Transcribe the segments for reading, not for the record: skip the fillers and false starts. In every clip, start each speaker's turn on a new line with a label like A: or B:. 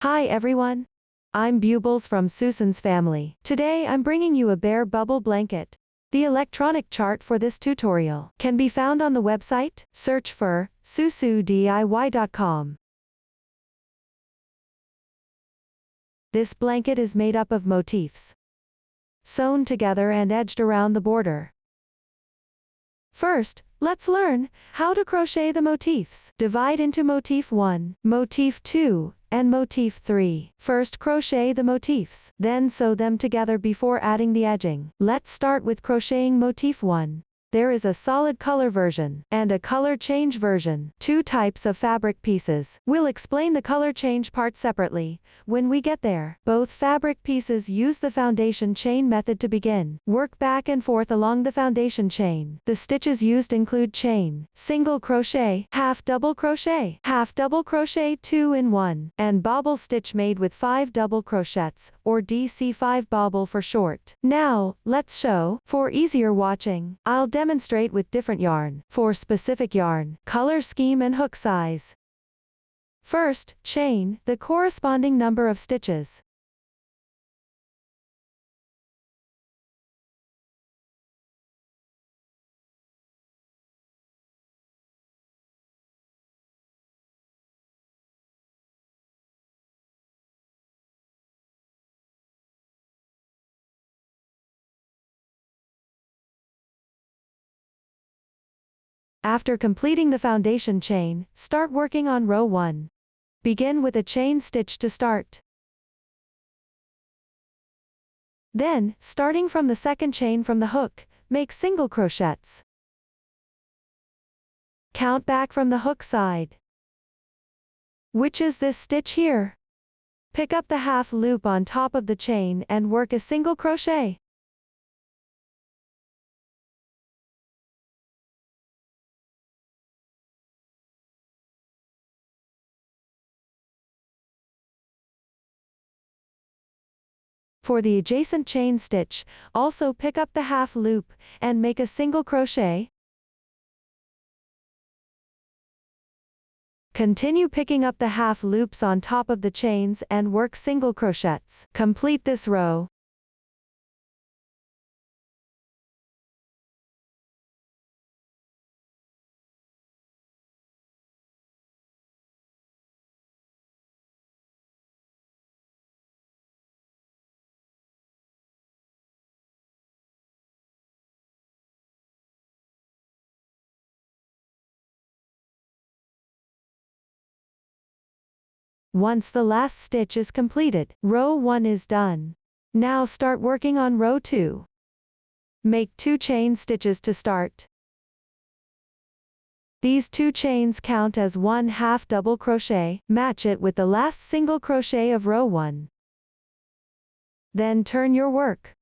A: Hi everyone. I'm Bubbles from Susan's family. Today I'm bringing you a bare bubble blanket. The electronic chart for this tutorial can be found on the website. Search for soosodiy.com. This blanket is made up of motifs sewn together and edged around the border. First, let's learn how to crochet the motifs. Divide into motif 1, motif 2, and motif 3. First crochet the motifs, then sew them together before adding the edging. Let's start with crocheting motif 1. There is a solid color version and a color change version. Two types of fabric pieces. We'll explain the color change part separately when we get there. Both fabric pieces use the foundation chain method to begin. Work back and forth along the foundation chain. The stitches used include chain, single crochet, half double crochet 2 in 1, and bobble stitch made with 5 double crochets, or DC5 bobble for short. Now, let's show. For easier watching, I'll demonstrate with different yarn, for specific yarn, color scheme and hook size. First, chain the corresponding number of stitches. After completing the foundation chain, start working on row 1. Begin with a chain stitch to start. Then, starting from the second chain from the hook, make single crochets. Count back from the hook side, which is this stitch here. Pick up the half loop on top of the chain and work a single crochet. For the adjacent chain stitch, also pick up the half loop and make a single crochet. Continue picking up the half loops on top of the chains and work single crochets. Complete this row. Once the last stitch is completed, row 1 is done. Now start working on row 2. Make 2 chain stitches to start. These 2 chains count as 1 half double crochet. Match it with the last single crochet of row 1. Then turn your work.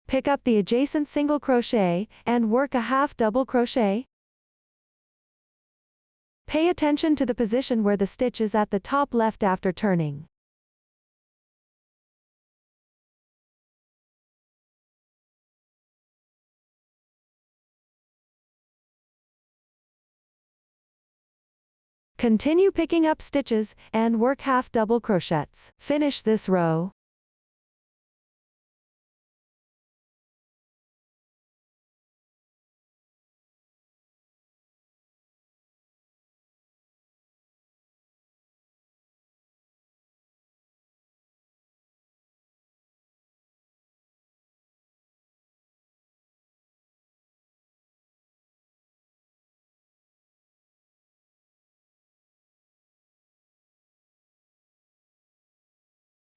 A: Pick up the adjacent single crochet and work a half double crochet. Pay attention to the position where the stitch is at the top left after turning. Continue picking up stitches and work half double crochets. Finish this row.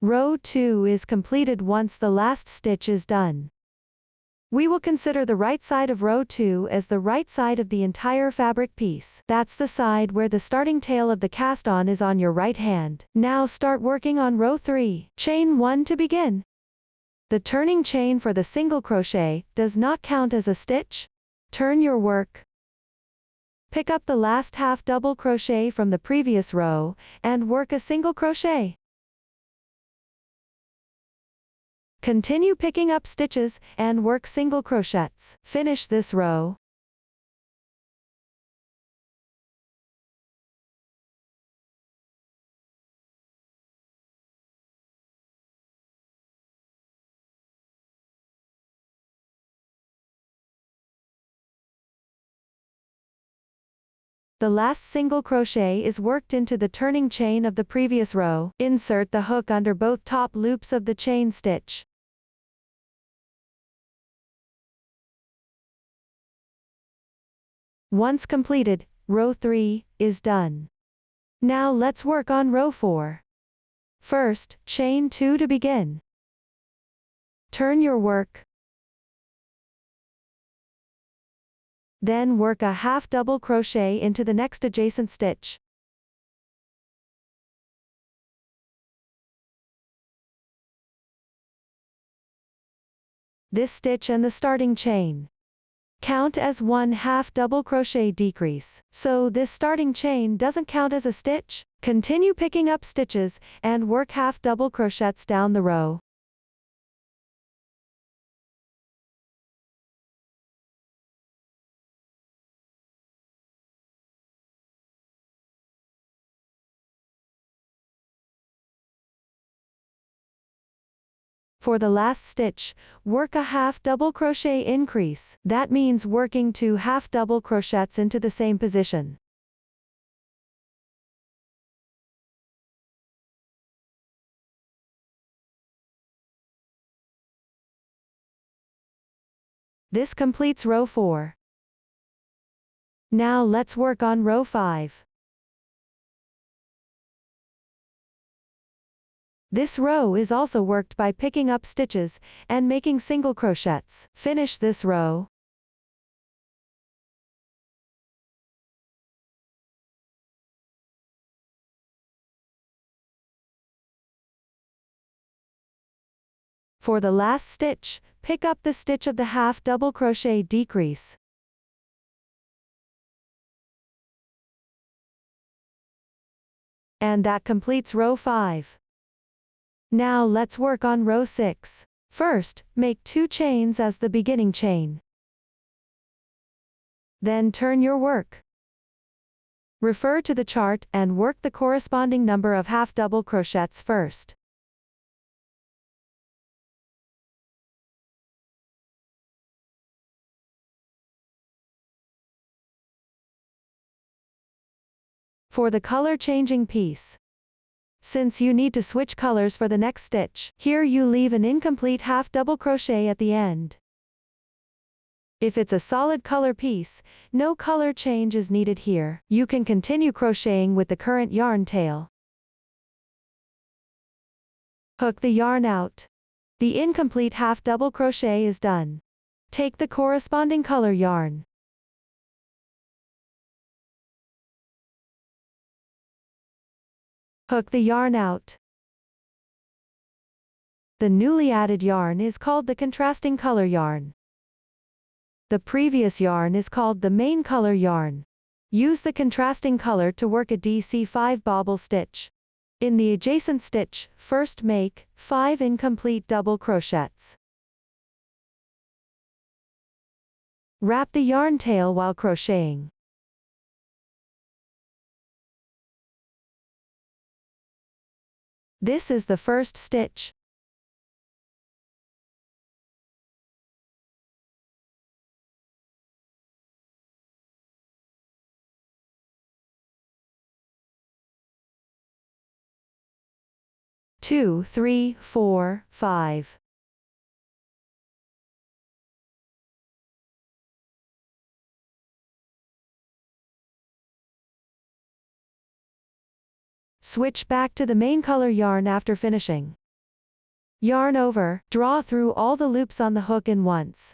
A: Row 2 is completed once the last stitch is done. We will consider the right side of row 2 as the right side of the entire fabric piece. That's the side where the starting tail of the cast-on is on your right hand. Now start working on row 3. Chain 1 to begin. The turning chain for the single crochet does not count as a stitch. Turn your work. Pick up the last half double crochet from the previous row and work a single crochet. Continue picking up stitches and work single crochets. Finish this row. The last single crochet is worked into the turning chain of the previous row. Insert the hook under both top loops of the chain stitch. Once completed, row 3 is done. Now let's work on row 4. First, chain 2 to begin. Turn your work. Then work a half double crochet into the next adjacent stitch. This stitch and the starting chain count as one half double crochet decrease, so this starting chain doesn't count as a stitch. Continue picking up stitches, and work half double crochets down the row. For the last stitch, work a half double crochet increase. That means working 2 half double crochets into the same position. This completes row 4. Now let's work on row 5. This row is also worked by picking up stitches and making single crochets. Finish this row. For the last stitch, pick up the stitch of the half double crochet decrease. And that completes row 5. Now let's work on row 6. First, make 2 chains as the beginning chain. Then turn your work. Refer to the chart and work the corresponding number of half double crochets first. For the color changing piece, since you need to switch colors for the next stitch, here you leave an incomplete half double crochet at the end. If it's a solid color piece, no color change is needed here. You can continue crocheting with the current yarn tail. Hook the yarn out. The incomplete half double crochet is done. Take the corresponding color yarn. Hook the yarn out. The newly added yarn is called the contrasting color yarn. The previous yarn is called the main color yarn. Use the contrasting color to work a DC5 bobble stitch. In the adjacent stitch, first make 5 incomplete double crochets. Wrap the yarn tail while crocheting. This is the first stitch. Two, 3, 4, 5. Switch back to the main color yarn after finishing. Yarn over, draw through all the loops on the hook in once.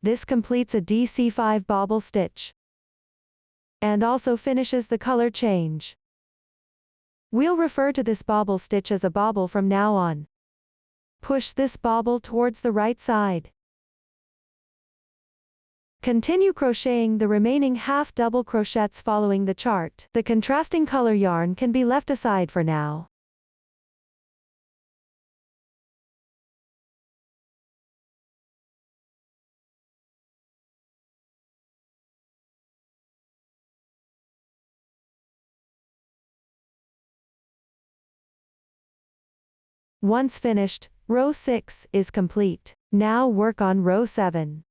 A: This completes a DC5 bobble stitch. And also finishes the color change. We'll refer to this bobble stitch as a bobble from now on. Push this bobble towards the right side. Continue crocheting the remaining half double crochets following the chart. The contrasting color yarn can be left aside for now. Once finished, row 6 is complete. Now work on row 7.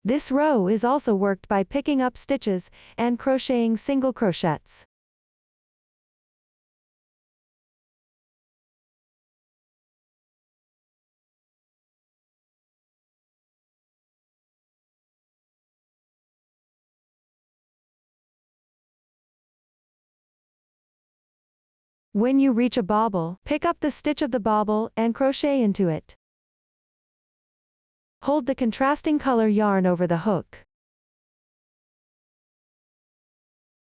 A: This row is also worked by picking up stitches and crocheting single crochets. When you reach a bobble, pick up the stitch of the bobble and crochet into it. Hold the contrasting color yarn over the hook.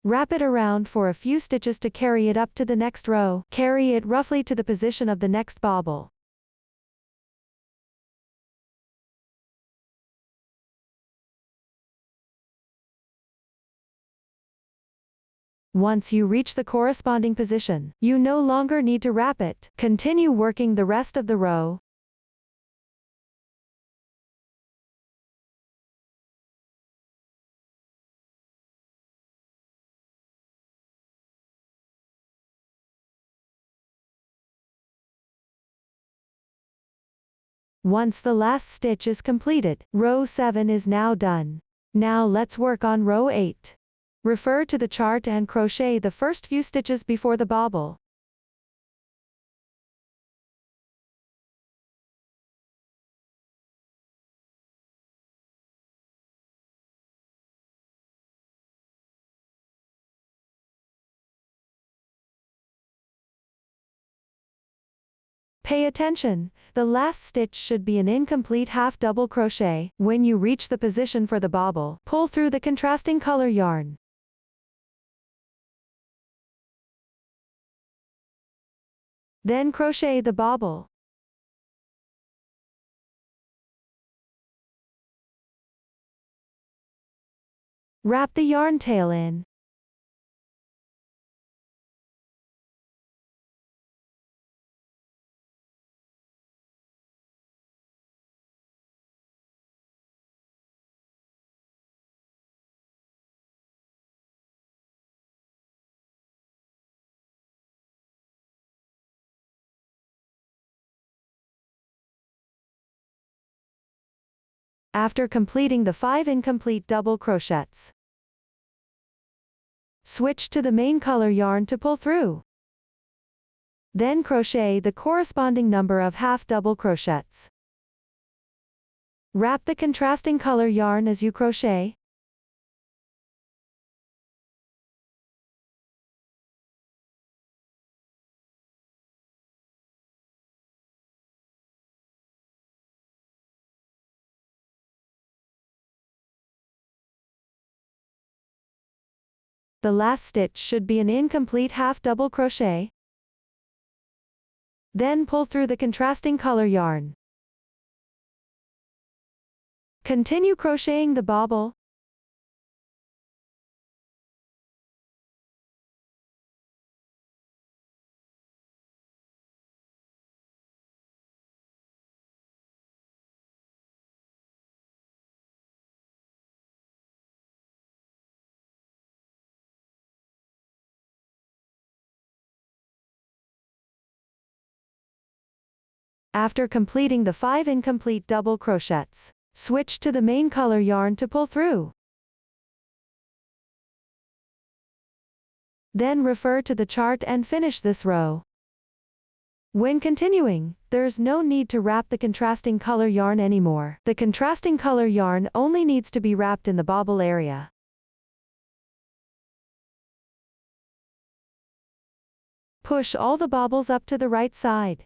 A: Wrap it around for a few stitches to carry it up to the next row. Carry it roughly to the position of the next bobble. Once you reach the corresponding position, you no longer need to wrap it. Continue working the rest of the row. Once the last stitch is completed, row 7 is now done. Now let's work on row 8. Refer to the chart and crochet the first few stitches before the bobble. Pay attention, the last stitch should be an incomplete half double crochet. When you reach the position for the bobble, pull through the contrasting color yarn. Then crochet the bobble. Wrap the yarn tail in. After completing the 5 incomplete double crochets, switch to the main color yarn to pull through. Then crochet the corresponding number of half double crochets. Wrap the contrasting color yarn as you crochet. The last stitch should be an incomplete half double crochet. Then pull through the contrasting color yarn. Continue crocheting the bobble. After completing the 5 incomplete double crochets, switch to the main color yarn to pull through. Then refer to the chart and finish this row. When continuing, there's no need to wrap the contrasting color yarn anymore. The contrasting color yarn only needs to be wrapped in the bobble area. Push all the bobbles up to the right side.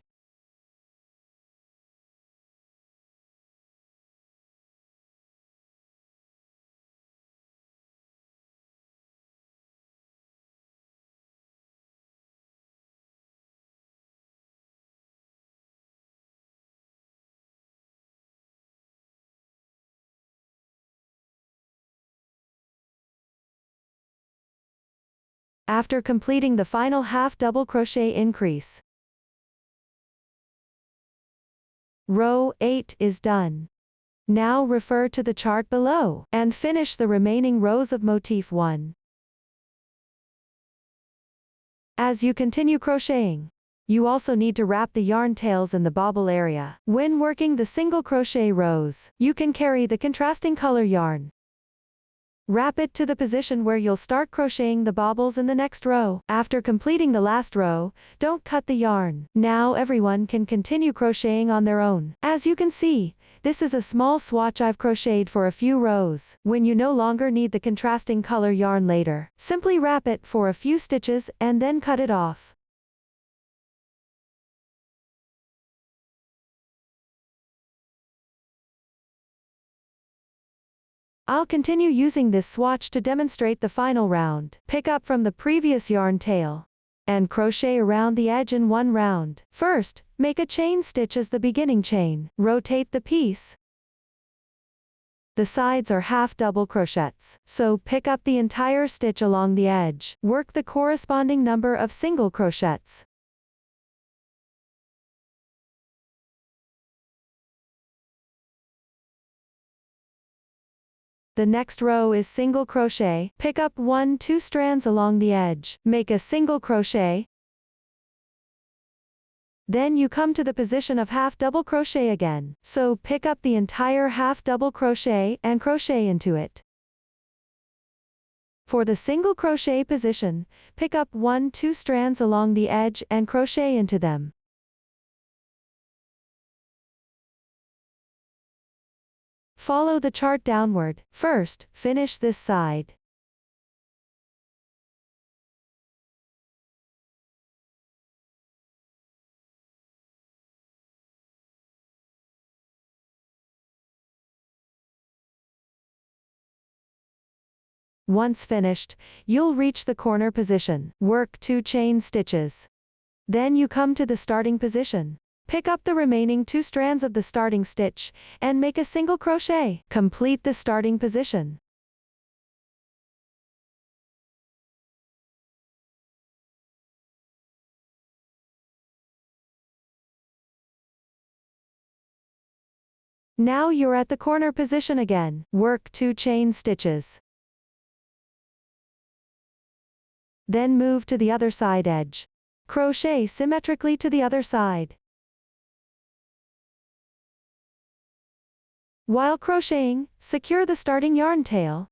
A: After completing the final half double crochet increase, row 8 is done. Now refer to the chart below and finish the remaining rows of motif 1. As you continue crocheting, You also need to wrap the yarn tails in the bobble area. When working the single crochet rows, you can carry the contrasting color yarn. Wrap it to the position where you'll start crocheting the bobbles in the next row. After completing the last row, don't cut the yarn. Now everyone can continue crocheting on their own. As you can see, this is a small swatch I've crocheted for a few rows. When you no longer need the contrasting color yarn later, simply wrap it for a few stitches and then cut it off. I'll continue using this swatch to demonstrate the final round. Pick up from the previous yarn tail and crochet around the edge in one round. First, make a chain stitch as the beginning chain. Rotate the piece. The sides are half double crochets, so pick up the entire stitch along the edge. Work the corresponding number of single crochets. The next row is single crochet. Pick up 1-2 strands along the edge. Make a single crochet. Then you come to the position of half double crochet again. So pick up the entire half double crochet and crochet into it. For the single crochet position, pick up 1-2 strands along the edge and crochet into them. Follow the chart downward. First, finish this side. Once finished, you'll reach the corner position. Work 2 chain stitches. Then you come to the starting position. Pick up the remaining 2 strands of the starting stitch, and make a single crochet. Complete the starting position. Now you're at the corner position again. Work 2 chain stitches. Then move to the other side edge. Crochet symmetrically to the other side. While crocheting, secure the starting yarn tail.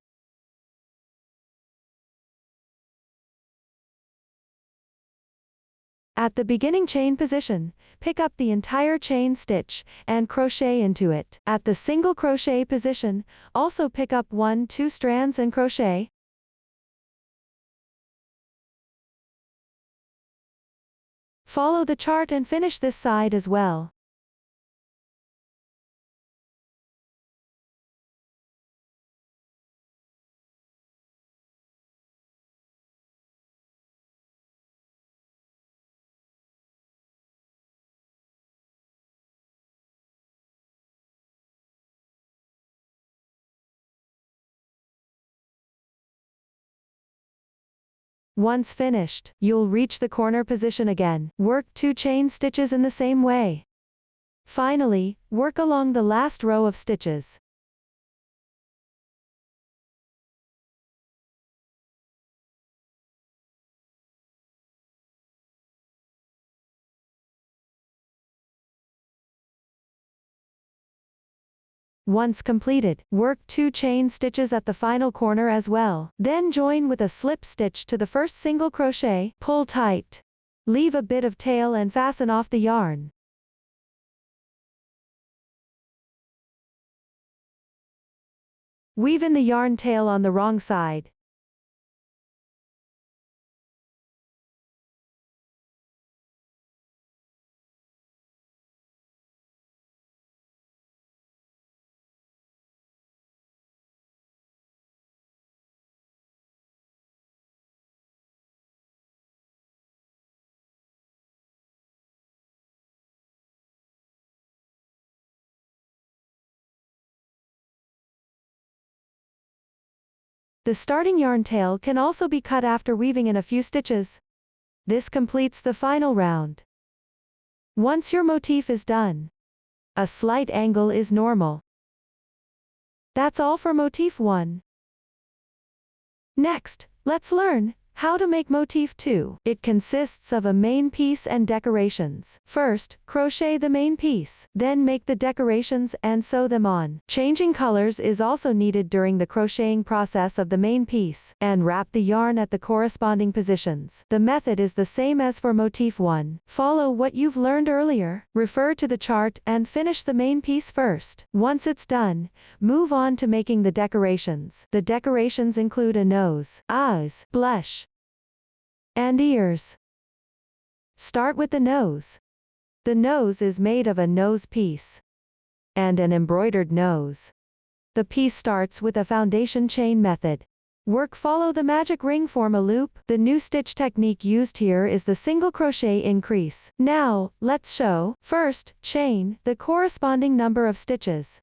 A: At the beginning chain position, pick up the entire chain stitch and crochet into it. At the single crochet position, also pick up 1-2 strands and crochet. Follow the chart and finish this side as well. Once finished, you'll reach the corner position again. Work 2 chain stitches in the same way. Finally, work along the last row of stitches. Once completed, work 2 chain stitches at the final corner as well. Then join with a slip stitch to the first single crochet. Pull tight. Leave a bit of tail and fasten off the yarn. Weave in the yarn tail on the wrong side. The starting yarn tail can also be cut after weaving in a few stitches. This completes the final round. Once your motif is done, a slight angle is normal. That's all for motif 1. Next, let's learn How to make motif 2. It consists of a main piece and decorations. First, crochet the main piece, then make the decorations and sew them on. Changing colors is also needed during the crocheting process of the main piece, and wrap the yarn at the corresponding positions. The method is the same as for motif 1. Follow what you've learned earlier. Refer to the chart and finish the main piece first. Once it's done, move on to making the decorations. The decorations include a nose, eyes, blush, and ears. Start with the nose. The nose is made of a nose piece and an embroidered nose. The piece starts with a foundation chain method. Follow the magic ring, form a loop. The new stitch technique used here is the single crochet increase. Now, let's show. First, chain the corresponding number of stitches.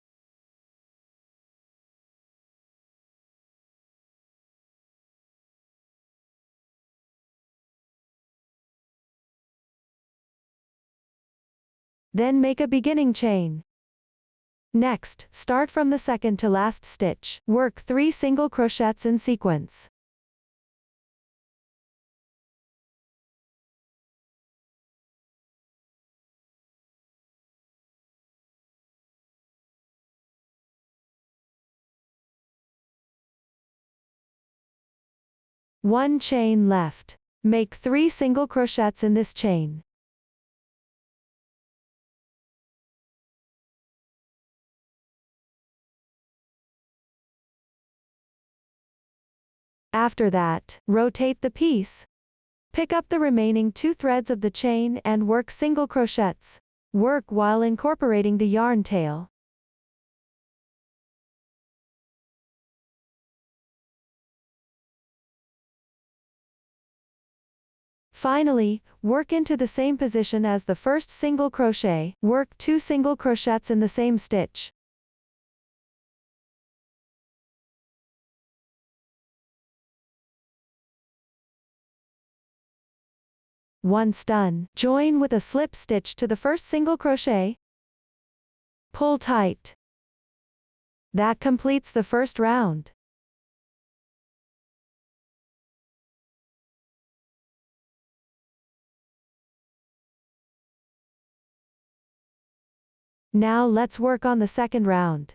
A: Then make a beginning chain. Next, start from the second to last stitch. Work 3 single crochets in sequence. One chain left. Make 3 single crochets in this chain. After that, rotate the piece. Pick up the remaining 2 threads of the chain and work single crochets. Work while incorporating the yarn tail. Finally, work into the same position as the first single crochet. Work 2 single crochets in the same stitch. Once done, join with a slip stitch to the first single crochet. Pull tight. That completes the first round. Now let's work on the second round.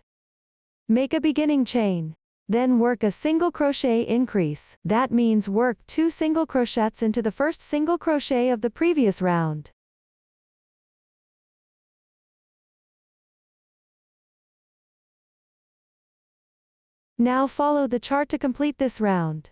A: Make a beginning chain. Then work a single crochet increase. That means work 2 single crochets into the first single crochet of the previous round. Now follow the chart to complete this round.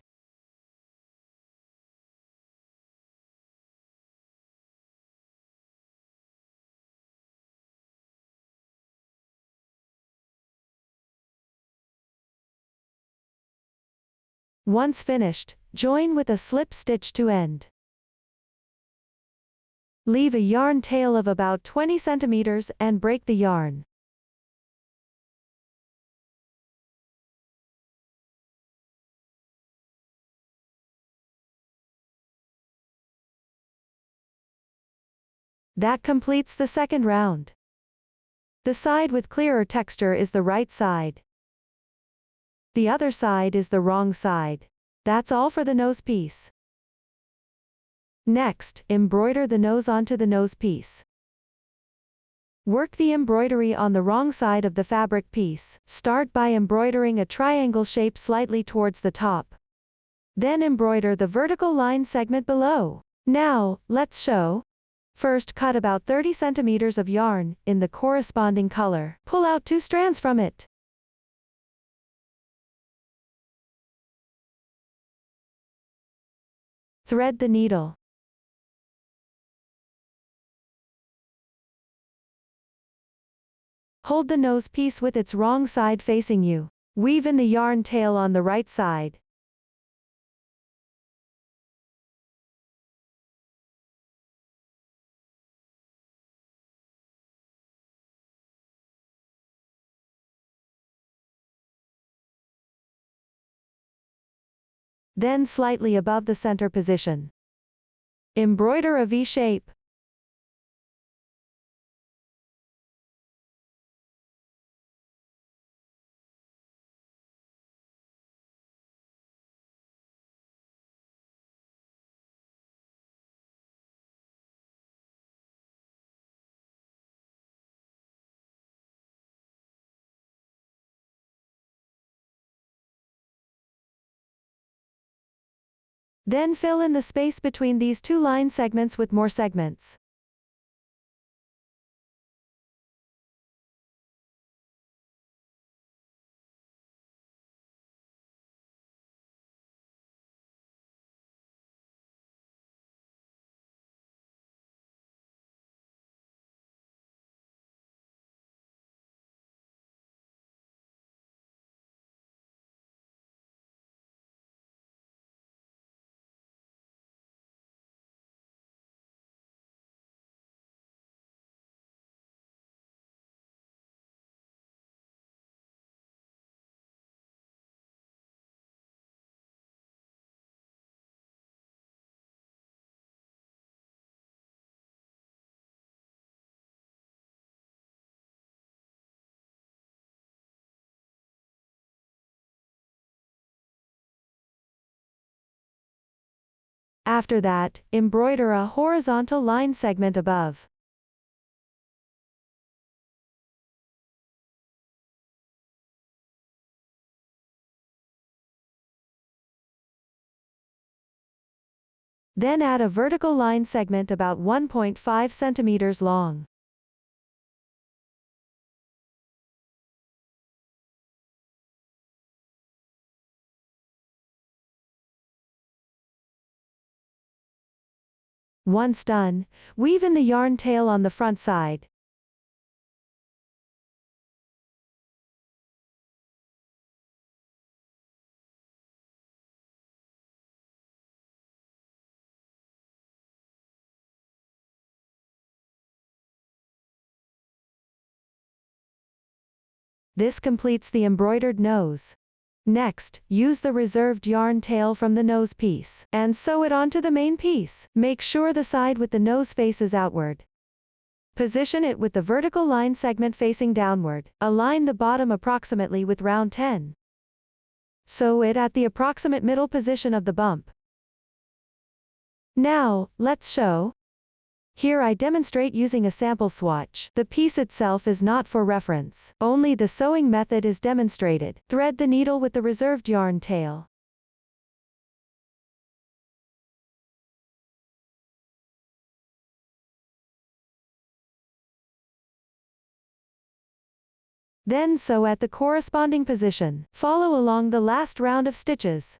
A: Once finished, join with a slip stitch to end. Leave a yarn tail of about 20 centimeters and break the yarn. That completes the second round. The side with clearer texture is the right side. The other side is the wrong side. That's all for the nose piece. Next, embroider the nose onto the nose piece. Work the embroidery on the wrong side of the fabric piece. Start by embroidering a triangle shape slightly towards the top. Then embroider the vertical line segment below. Now, let's show. First, cut about 30 centimeters of yarn in the corresponding color. Pull out 2 strands from it. Thread the needle. Hold the nose piece with its wrong side facing you. Weave in the yarn tail on the right side. Then slightly above the center position, embroider a V shape. Then fill in the space between these two line segments with more segments. After that, embroider a horizontal line segment above. Then add a vertical line segment about 1.5 centimeters long. Once done, weave in the yarn tail on the front side. This completes the embroidered nose. Next, use the reserved yarn tail from the nose piece, and sew it onto the main piece. Make sure the side with the nose faces outward. Position it with the vertical line segment facing downward. Align the bottom approximately with round 10. Sew it at the approximate middle position of the bump. Now, let's sew. Here I demonstrate using a sample swatch. The piece itself is not for reference. Only the sewing method is demonstrated. Thread the needle with the reserved yarn tail. Then sew at the corresponding position. Follow along the last round of stitches.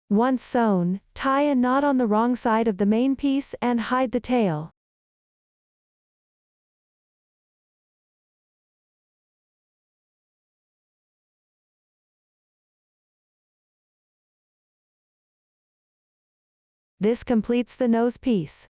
A: Once sewn, tie a knot on the wrong side of the main piece and hide the tail. This completes the nose piece.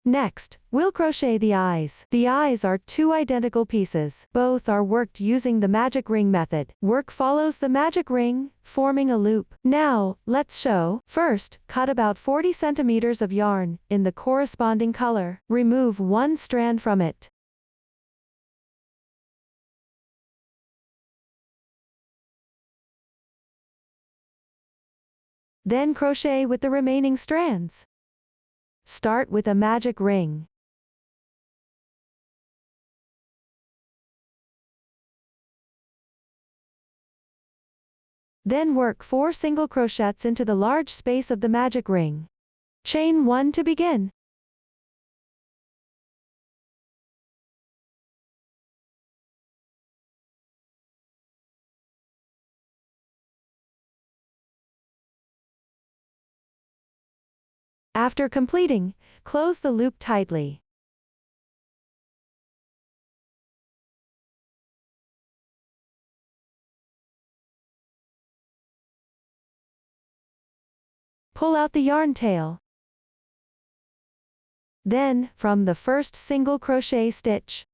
A: Next, we'll crochet the eyes. The eyes are two identical pieces. Both are worked using the magic ring method. Work follows the magic ring, forming a loop. Now, let's sew. First, cut about 40 centimeters of yarn, in the corresponding color. Remove one strand from it. Then crochet with the remaining strands. Start with a magic ring. Then work 4 single crochets into the large space of the magic ring. Chain 1 to begin. After completing, close the loop tightly. Pull out the yarn tail. Then, from the first single crochet stitch,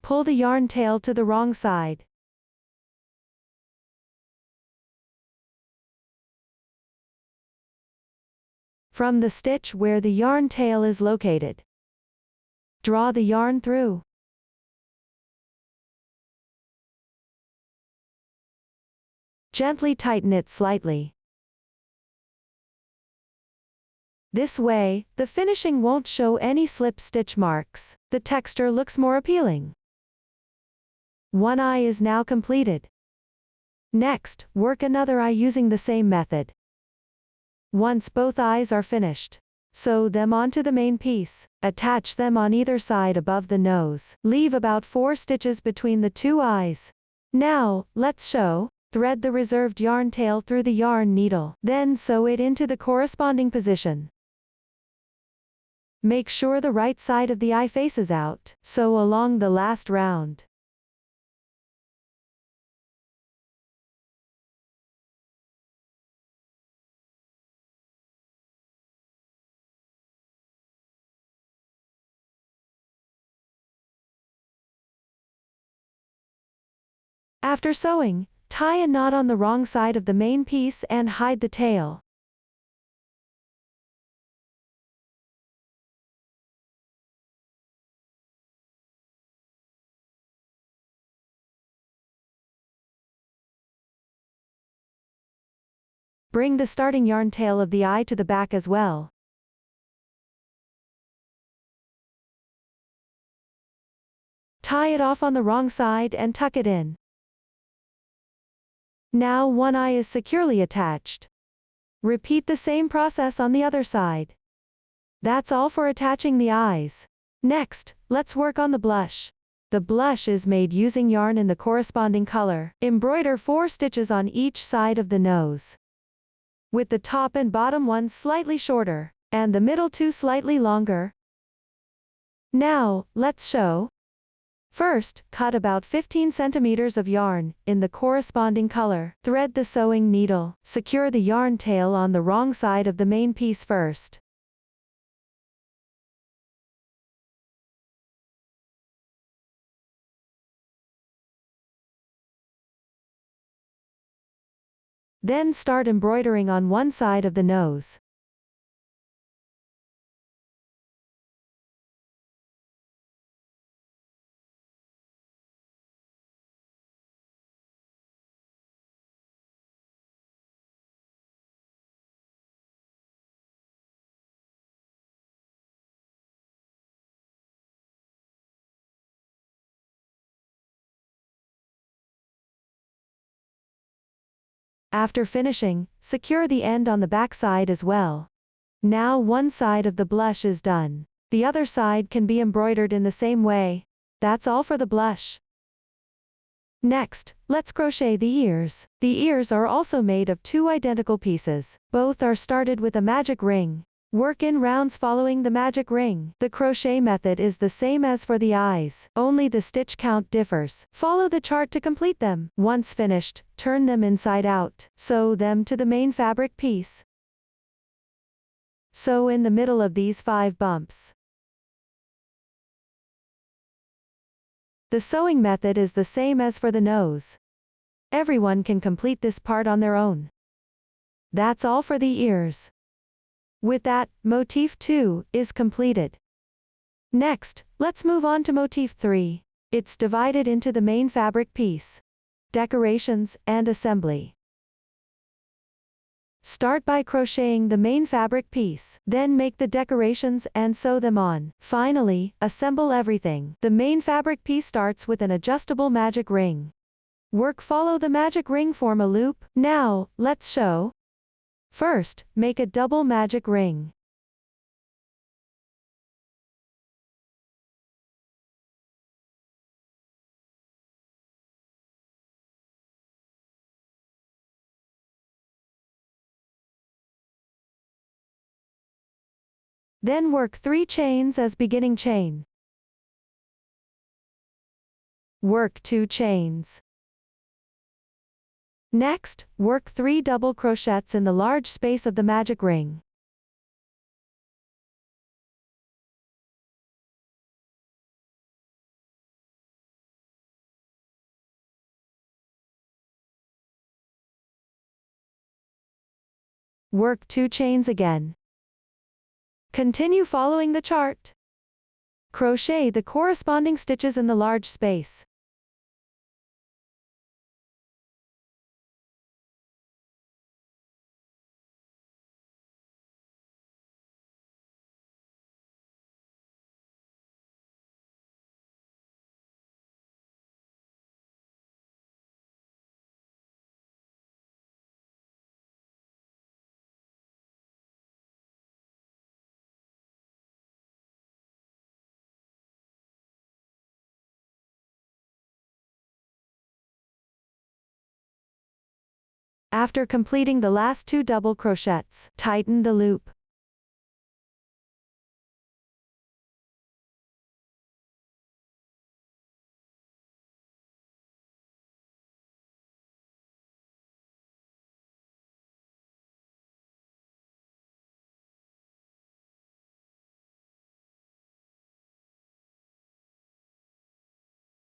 A: pull the yarn tail to the wrong side. From the stitch where the yarn tail is located, draw the yarn through. Gently tighten it slightly. This way, the finishing won't show any slip stitch marks. The texture looks more appealing. One eye is now completed. Next, work another eye using the same method. Once both eyes are finished, sew them onto the main piece. Attach them on either side above the nose. Leave about 4 stitches between the 2 eyes. Now, let's sew. Thread the reserved yarn tail through the yarn needle. Then sew it into the corresponding position. Make sure the right side of the eye faces out. Sew along the last round. After sewing, tie a knot on the wrong side of the main piece and hide the tail. Bring the starting yarn tail of the eye to the back as well. Tie it off on the wrong side and tuck it in. Now one eye is securely attached. Repeat the same process on the other side. That's all for attaching the eyes. Next, let's work on the blush. The blush is made using yarn in the corresponding color. Embroider 4 stitches on each side of the nose, with the top and bottom ones slightly shorter, and the middle 2 slightly longer. Now, let's sew. First, cut about 15 centimeters of yarn, in the corresponding color. Thread the sewing needle. Secure the yarn tail on the wrong side of the main piece first. Then start embroidering on one side of the nose. After finishing, secure the end on the back side as well. Now one side of the blush is done. The other side can be embroidered in the same way. That's all for the blush. Next, let's crochet the ears. The ears are also made of 2 identical pieces. Both are started with a magic ring. Work in rounds following the magic ring. The crochet method is the same as for the eyes, only the stitch count differs. Follow the chart to complete them. Once finished, turn them inside out. Sew them to the main fabric piece. Sew in the middle of these 5 bumps. The sewing method is the same as for the nose. Everyone can complete this part on their own. That's all for the ears. With that, motif 2 is completed. Next, let's move on to motif 3. It's divided into the main fabric piece, decorations, and assembly. Start by crocheting the main fabric piece, then make the decorations and sew them on. Finally, assemble everything. The main fabric piece starts with an adjustable magic ring. Follow the magic ring, form a loop. Now, let's sew. First, make a double magic ring. Then work 3 chains as beginning chain. Work 2 chains. Next, work 3 double crochets in the large space of the magic ring. Work 2 chains again. Continue following the chart. Crochet the corresponding stitches in the large space. After completing the last 2 double crochets, tighten the loop.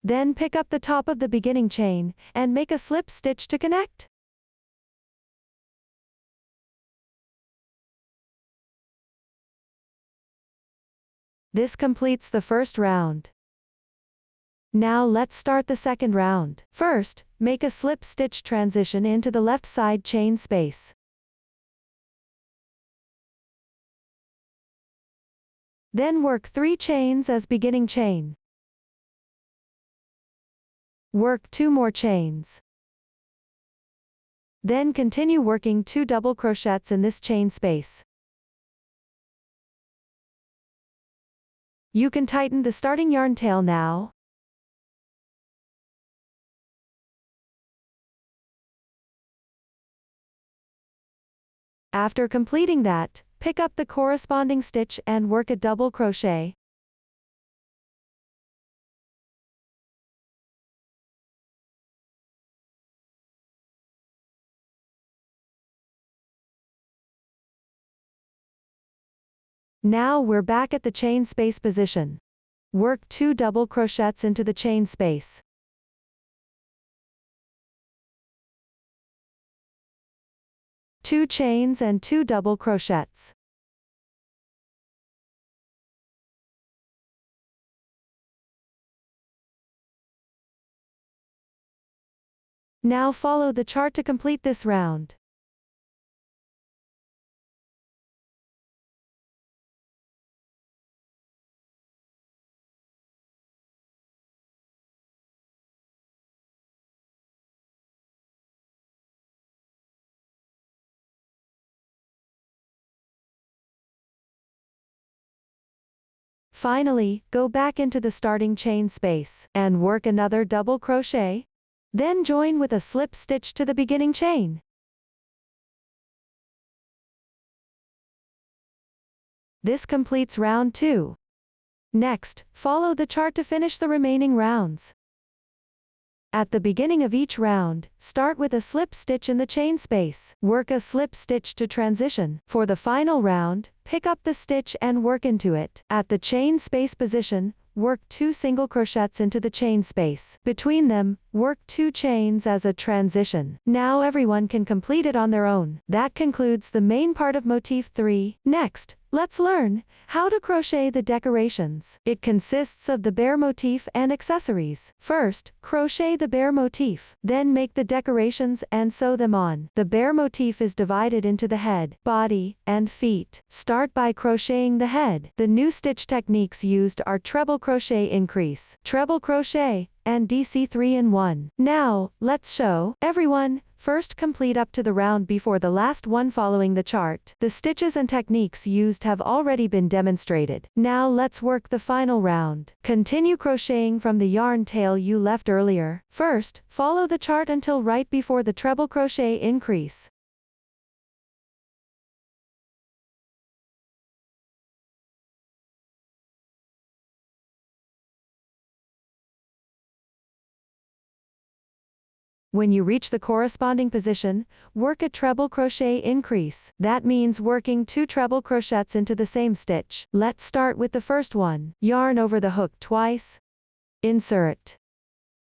A: Then pick up the top of the beginning chain, and make a slip stitch to connect. This completes the first round. Now let's start the second round. First, make a slip stitch transition into the left side chain space. Then work 3 chains as beginning chain. Work 2 more chains. Then continue working 2 double crochets in this chain space. You can tighten the starting yarn tail now. After completing that, pick up the corresponding stitch and work a double crochet. Now we're back at the chain space position. Work 2 double crochets into the chain space. Two chains and 2 double crochets. Now follow the chart to complete this round. Finally, go back into the starting chain space, and work another double crochet. Then join with a slip stitch to the beginning chain. This completes round 2. Next, follow the chart to finish the remaining rounds. At the beginning of each round, start with a slip stitch in the chain space. Work a slip stitch to transition. For the final round, pick up the stitch and work into it. At the chain space position, work 2 single crochets into the chain space. Between them, work 2 chains as a transition. Now everyone can complete it on their own. That concludes the main part of Motif 3. Next, let's learn how to crochet the decorations. It consists of the bear motif and accessories. First, crochet the bear motif. Then make the decorations and sew them on. The bear motif is divided into the head, body, and feet. Start by crocheting the head. The new stitch techniques used are treble crochet increase, treble crochet, and DC 3-in-1. Now, let's show everyone. First, complete up to the round before the last one following the chart. The stitches and techniques used have already been demonstrated. Now let's work the final round. Continue crocheting from the yarn tail you left earlier. First, follow the chart until right before the treble crochet increase. When you reach the corresponding position, work a treble crochet increase. That means working 2 treble crochets into the same stitch. Let's start with the first one. Yarn over the hook twice. Insert.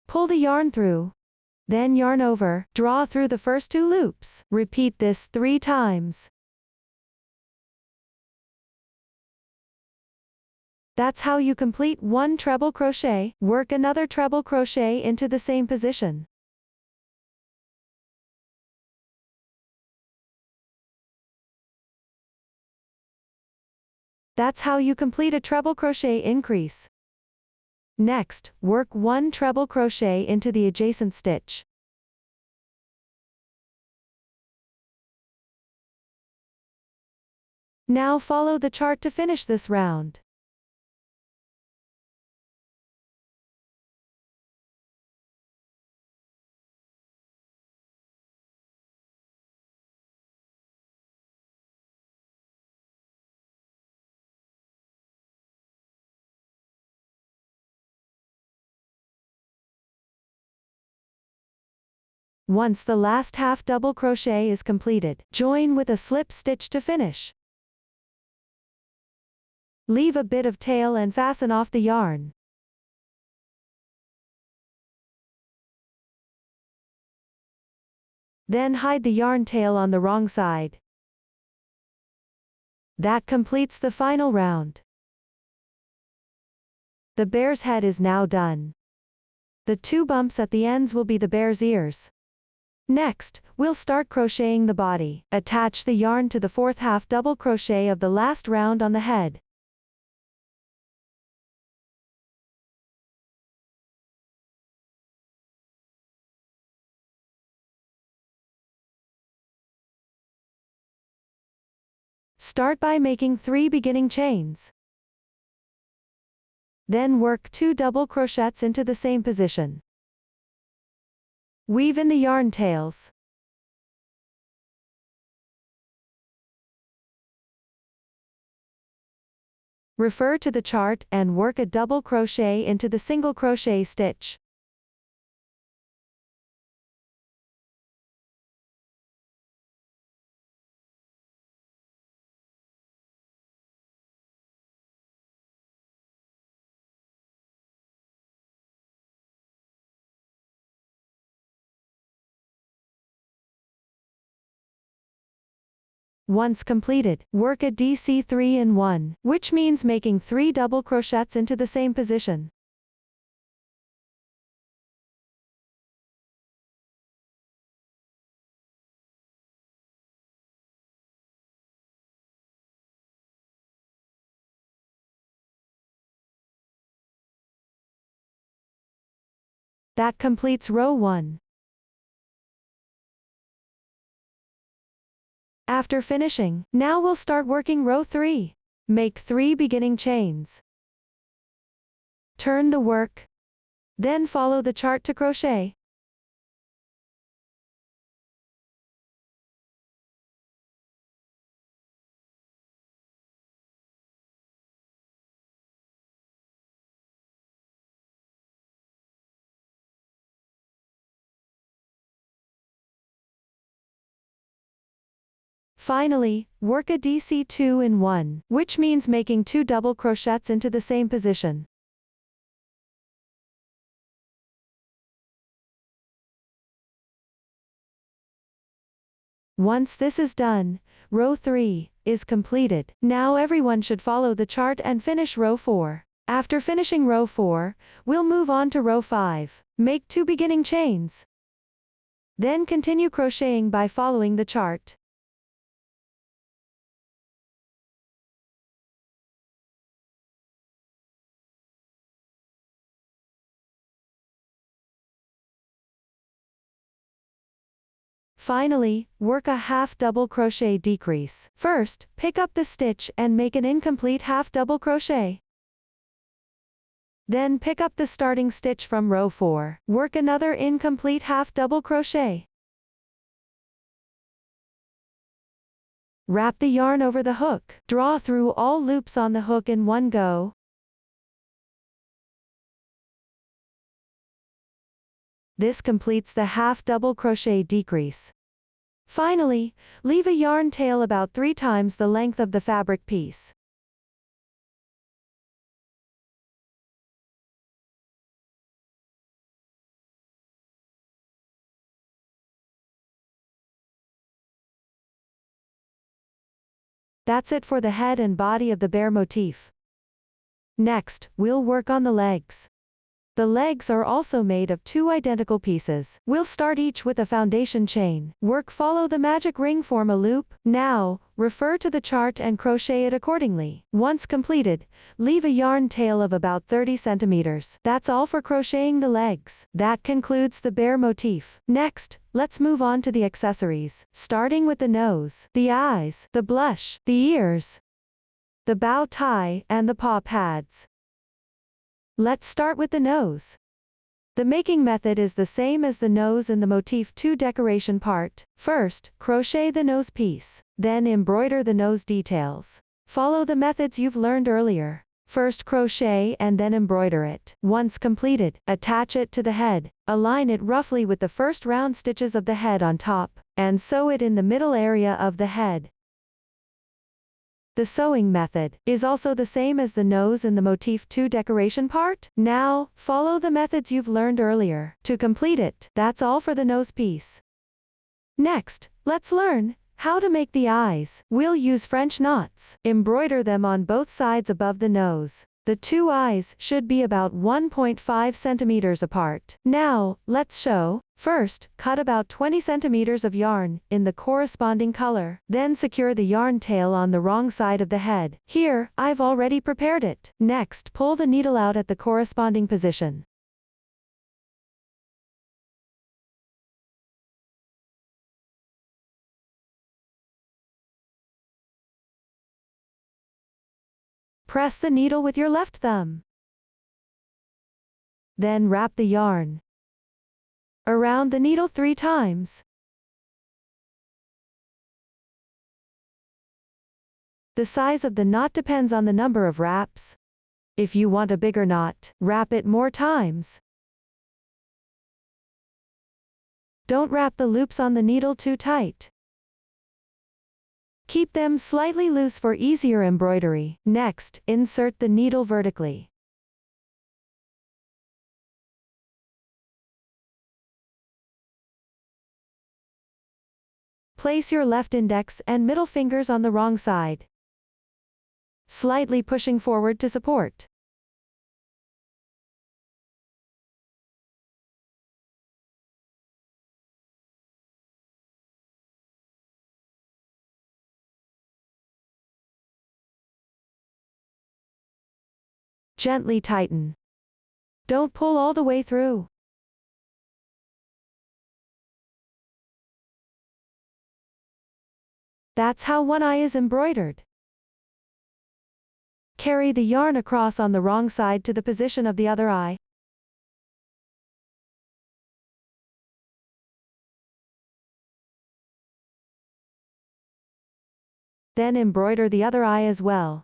A: Pull the yarn through. Then yarn over. Draw through the first 2 loops. Repeat this 3 times. That's how you complete one treble crochet. Work another treble crochet into the same position. That's how you complete a treble crochet increase. Next, work one treble crochet into the adjacent stitch. Now follow the chart to finish this round. Once the last half double crochet is completed, join with a slip stitch to finish. Leave a bit of tail and fasten off the yarn. Then hide the yarn tail on the wrong side. That completes the final round. The bear's head is now done. The 2 bumps at the ends will be the bear's ears. Next, we'll start crocheting the body. Attach the yarn to the 4th half double crochet of the last round on the head. Start by making 3 beginning chains. Then work 2 double crochets into the same position. Weave in the yarn tails. Refer to the chart and work a double crochet into the single crochet stitch. Once completed, work a DC 3 in 1, which means making 3 double crochets into the same position. That completes row 1. After finishing, now we'll start working row 3. Make 3 beginning chains. Turn the work. Then follow the chart to crochet. Finally, work a DC 2 in 1, which means making 2 double crochets into the same position. Once this is done, row 3 is completed. Now everyone should follow the chart and finish row 4. After finishing row 4, we'll move on to row 5. Make 2 beginning chains. Then continue crocheting by following the chart. Finally, work a half double crochet decrease. First, pick up the stitch and make an incomplete half double crochet. Then pick up the starting stitch from row 4. Work another incomplete half double crochet. Wrap the yarn over the hook. Draw through all loops on the hook in one go. This completes the half double crochet decrease. Finally, leave a yarn tail about 3 times the length of the fabric piece. That's it for the head and body of the bear motif. Next, we'll work on the legs. The legs are also made of 2 identical pieces. We'll start each with a foundation chain. Follow the magic ring, form a loop. Now, refer to the chart and crochet it accordingly. Once completed, leave a yarn tail of about 30 centimeters. That's all for crocheting the legs. That concludes the bear motif. Next, let's move on to the accessories, starting with the nose, the eyes, the blush, the ears, the bow tie, and the paw pads. Let's start with the nose. The making method is the same as the nose in the motif 2 decoration part. First, crochet the nose piece. Then embroider the nose details. Follow the methods you've learned earlier. First crochet and then embroider it. Once completed, attach it to the head. Align it roughly with the first round stitches of the head on top, and sew it in the middle area of the head. The sewing method is also the same as the nose in the motif 2 decoration part. Now, follow the methods you've learned earlier. To complete it, that's all for the nose piece. Next, let's learn how to make the eyes. We'll use French knots. Embroider them on both sides above the nose. The 2 eyes should be about 1.5 centimeters apart. Now, let's show. First, cut about 20 centimeters of yarn in the corresponding color. Then secure the yarn tail on the wrong side of the head. Here, I've already prepared it. Next, pull the needle out at the corresponding position. Press the needle with your left thumb. Then wrap the yarn around the needle 3 times. The size of the knot depends on the number of wraps. If you want a bigger knot, wrap it more times. Don't wrap the loops on the needle too tight. Keep them slightly loose for easier embroidery. Next, insert the needle vertically. Place your left index and middle fingers on the wrong side, slightly pushing forward to support. Gently tighten. Don't pull all the way through. That's how one eye is embroidered. Carry the yarn across on the wrong side to the position of the other eye. Then embroider the other eye as well.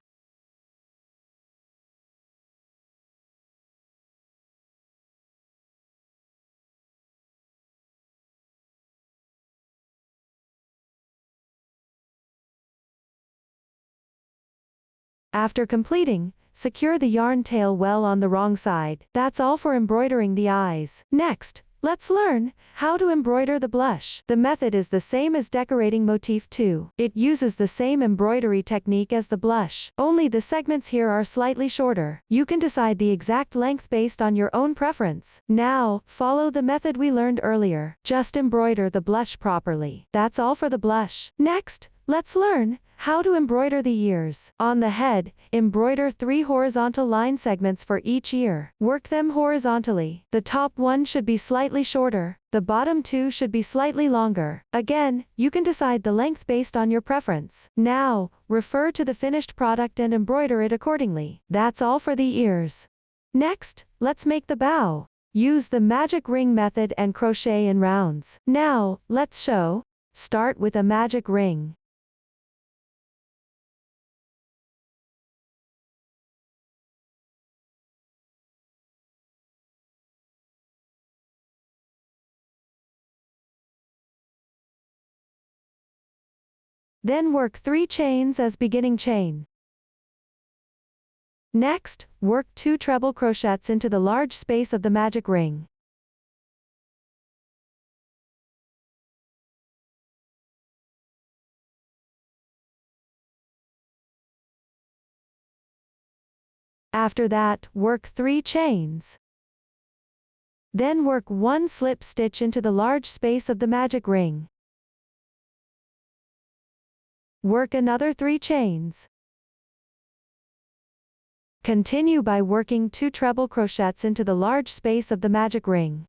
A: After completing, secure the yarn tail well on the wrong side. That's all for embroidering the eyes. Next, let's learn how to embroider the blush. The method is the same as decorating motif 2. It uses the same embroidery technique as the blush, only the segments here are slightly shorter. You can decide the exact length based on your own preference. Now, follow the method we learned earlier. Just embroider the blush properly. That's all for the blush. Next, let's learn how to embroider the ears. On the head, embroider 3 horizontal line segments for each ear. Work them horizontally. The top one should be slightly shorter. The bottom 2 should be slightly longer. Again, you can decide the length based on your preference. Now, refer to the finished product and embroider it accordingly. That's all for the ears. Next, let's make the bow. Use the magic ring method and crochet in rounds. Now, let's show. Start with a magic ring. Then work 3 chains as beginning chain. Next, work 2 treble crochets into the large space of the magic ring. After that, work 3 chains. Then work 1 slip stitch into the large space of the magic ring. Work another 3 chains. Continue by working 2 treble crochets into the large space of the magic ring.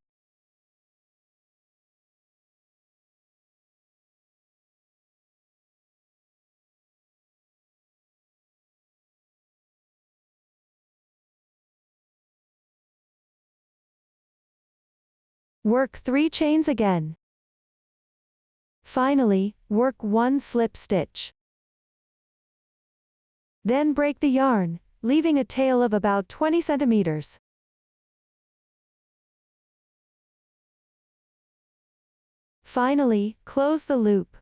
A: Work 3 chains again. Finally, work 1 slip stitch. Then break the yarn, leaving a tail of about 20 centimeters. Finally, close the loop.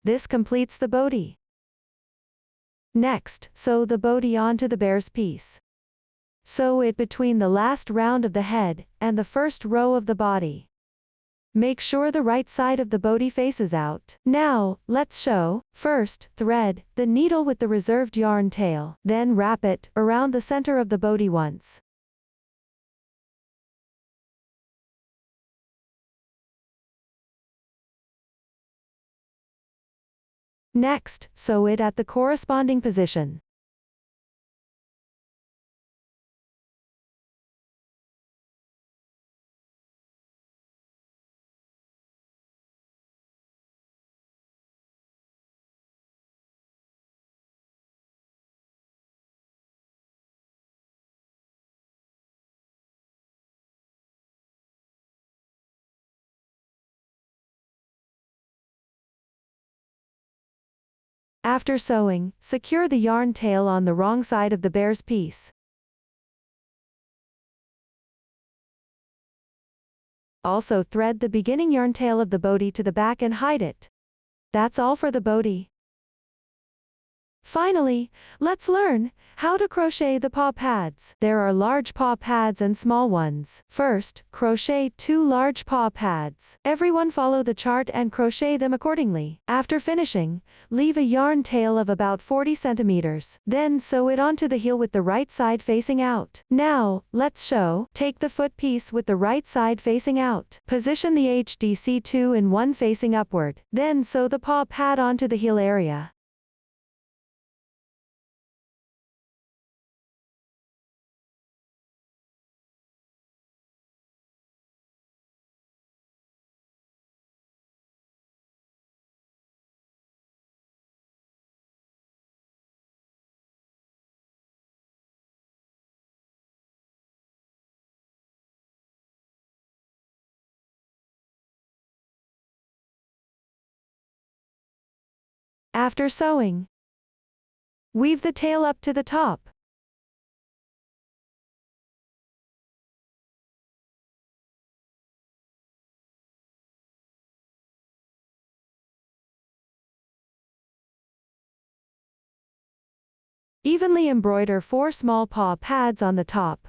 A: This completes the body. Next, sew the body onto the bear's piece. Sew it between the last round of the head and the first row of the body. Make sure the right side of the body faces out. Now, let's sew. First, thread the needle with the reserved yarn tail, then wrap it around the center of the body once. Next, sew it at the corresponding position. After sewing, secure the yarn tail on the wrong side of the bear's piece. Also thread the beginning yarn tail of the body to the back and hide it. That's all for the body. Finally, let's learn how to crochet the paw pads. There are large paw pads and small ones. First, crochet 2 large paw pads. Everyone follow the chart and crochet them accordingly. After finishing, leave a yarn tail of about 40 centimeters. Then sew it onto the heel with the right side facing out. Now, let's sew. Take the foot piece with the right side facing out. Position the HDC 2-in-1 facing upward. Then sew the paw pad onto the heel area. After sewing, weave the tail up to the top. Evenly embroider 4 small paw pads on the top.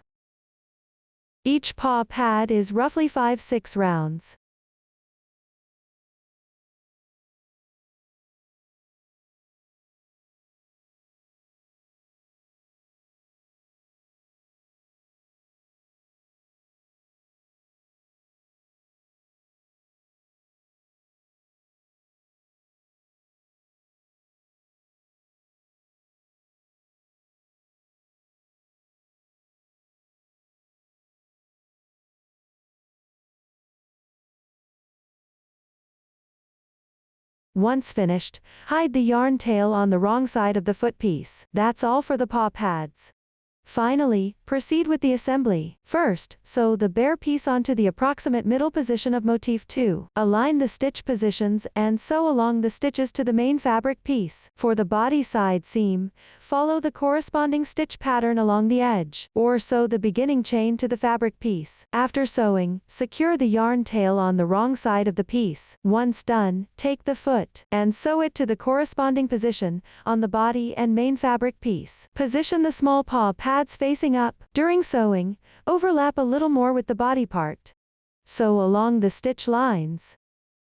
A: Each paw pad is roughly 5-6 rounds. Once finished, hide the yarn tail on the wrong side of the foot piece. That's all for the paw pads. Finally, proceed with the assembly. First, sew the bare piece onto the approximate middle position of motif 2. Align the stitch positions and sew along the stitches to the main fabric piece. For the body side seam, follow the corresponding stitch pattern along the edge, or sew the beginning chain to the fabric piece. After sewing, secure the yarn tail on the wrong side of the piece. Once done, take the foot and sew it to the corresponding position on the body and main fabric piece. Position the small paw pads facing up. During sewing, overlap a little more with the body part. Sew along the stitch lines.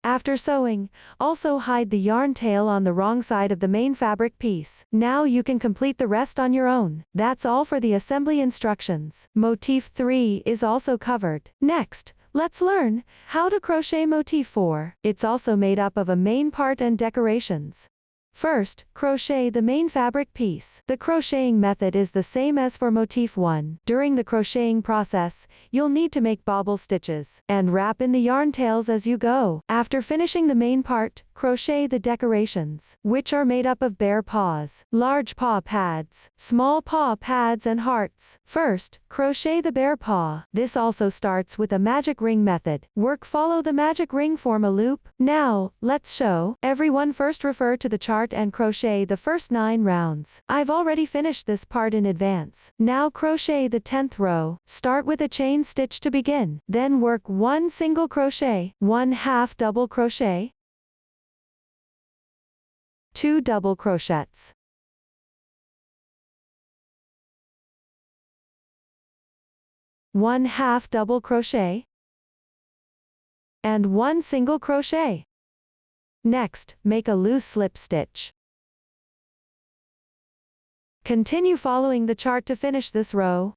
A: After sewing, also hide the yarn tail on the wrong side of the main fabric piece. Now you can complete the rest on your own. That's all for the assembly instructions. Motif 3 is also covered. Next, let's learn how to crochet motif 4. It's also made up of a main part and decorations. First, crochet the main fabric piece. The crocheting method is the same as for motif 1. During the crocheting process, you'll need to make bobble stitches and wrap in the yarn tails as you go. After finishing the main part, crochet the decorations, which are made up of bear paws, large paw pads, small paw pads and hearts. First, crochet the bear paw. This also starts with a magic ring method. Follow the magic ring, form a loop. Now, let's show. Everyone first refer to the chart and crochet the first 9 rounds. I've already finished this part in advance. Now crochet the 10th row. Start with a chain stitch to begin. Then work 1 single crochet, 1 half double crochet, 2 double crochets, 1 half double crochet, and 1 single crochet. Next, make a loose slip stitch. Continue following the chart to finish this row.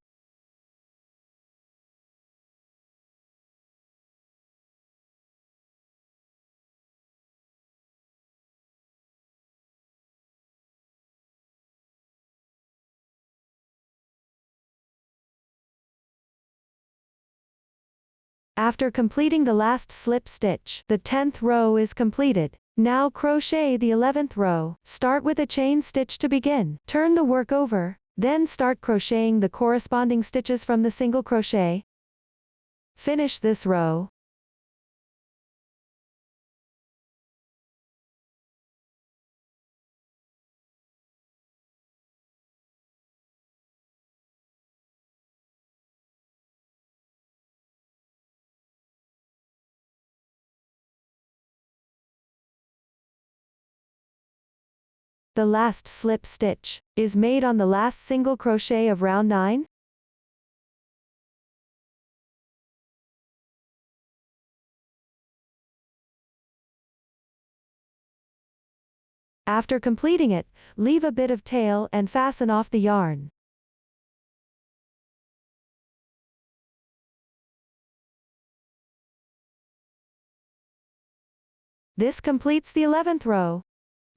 A: After completing the last slip stitch, the 10th row is completed. Now crochet the 11th row. Start with a chain stitch to begin. Turn the work over, then start crocheting the corresponding stitches from the single crochet. Finish this row. The last slip stitch is made on the last single crochet of round 9. After completing it, leave a bit of tail and fasten off the yarn. This completes the 11th row.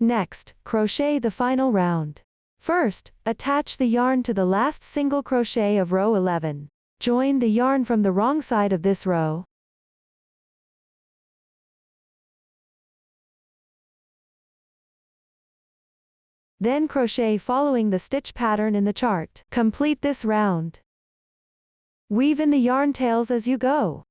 A: Next, crochet the final round. First, attach the yarn to the last single crochet of row 11. Join the yarn from the wrong side of this row. Then crochet following the stitch pattern in the chart. Complete this round. Weave in the yarn tails as you go.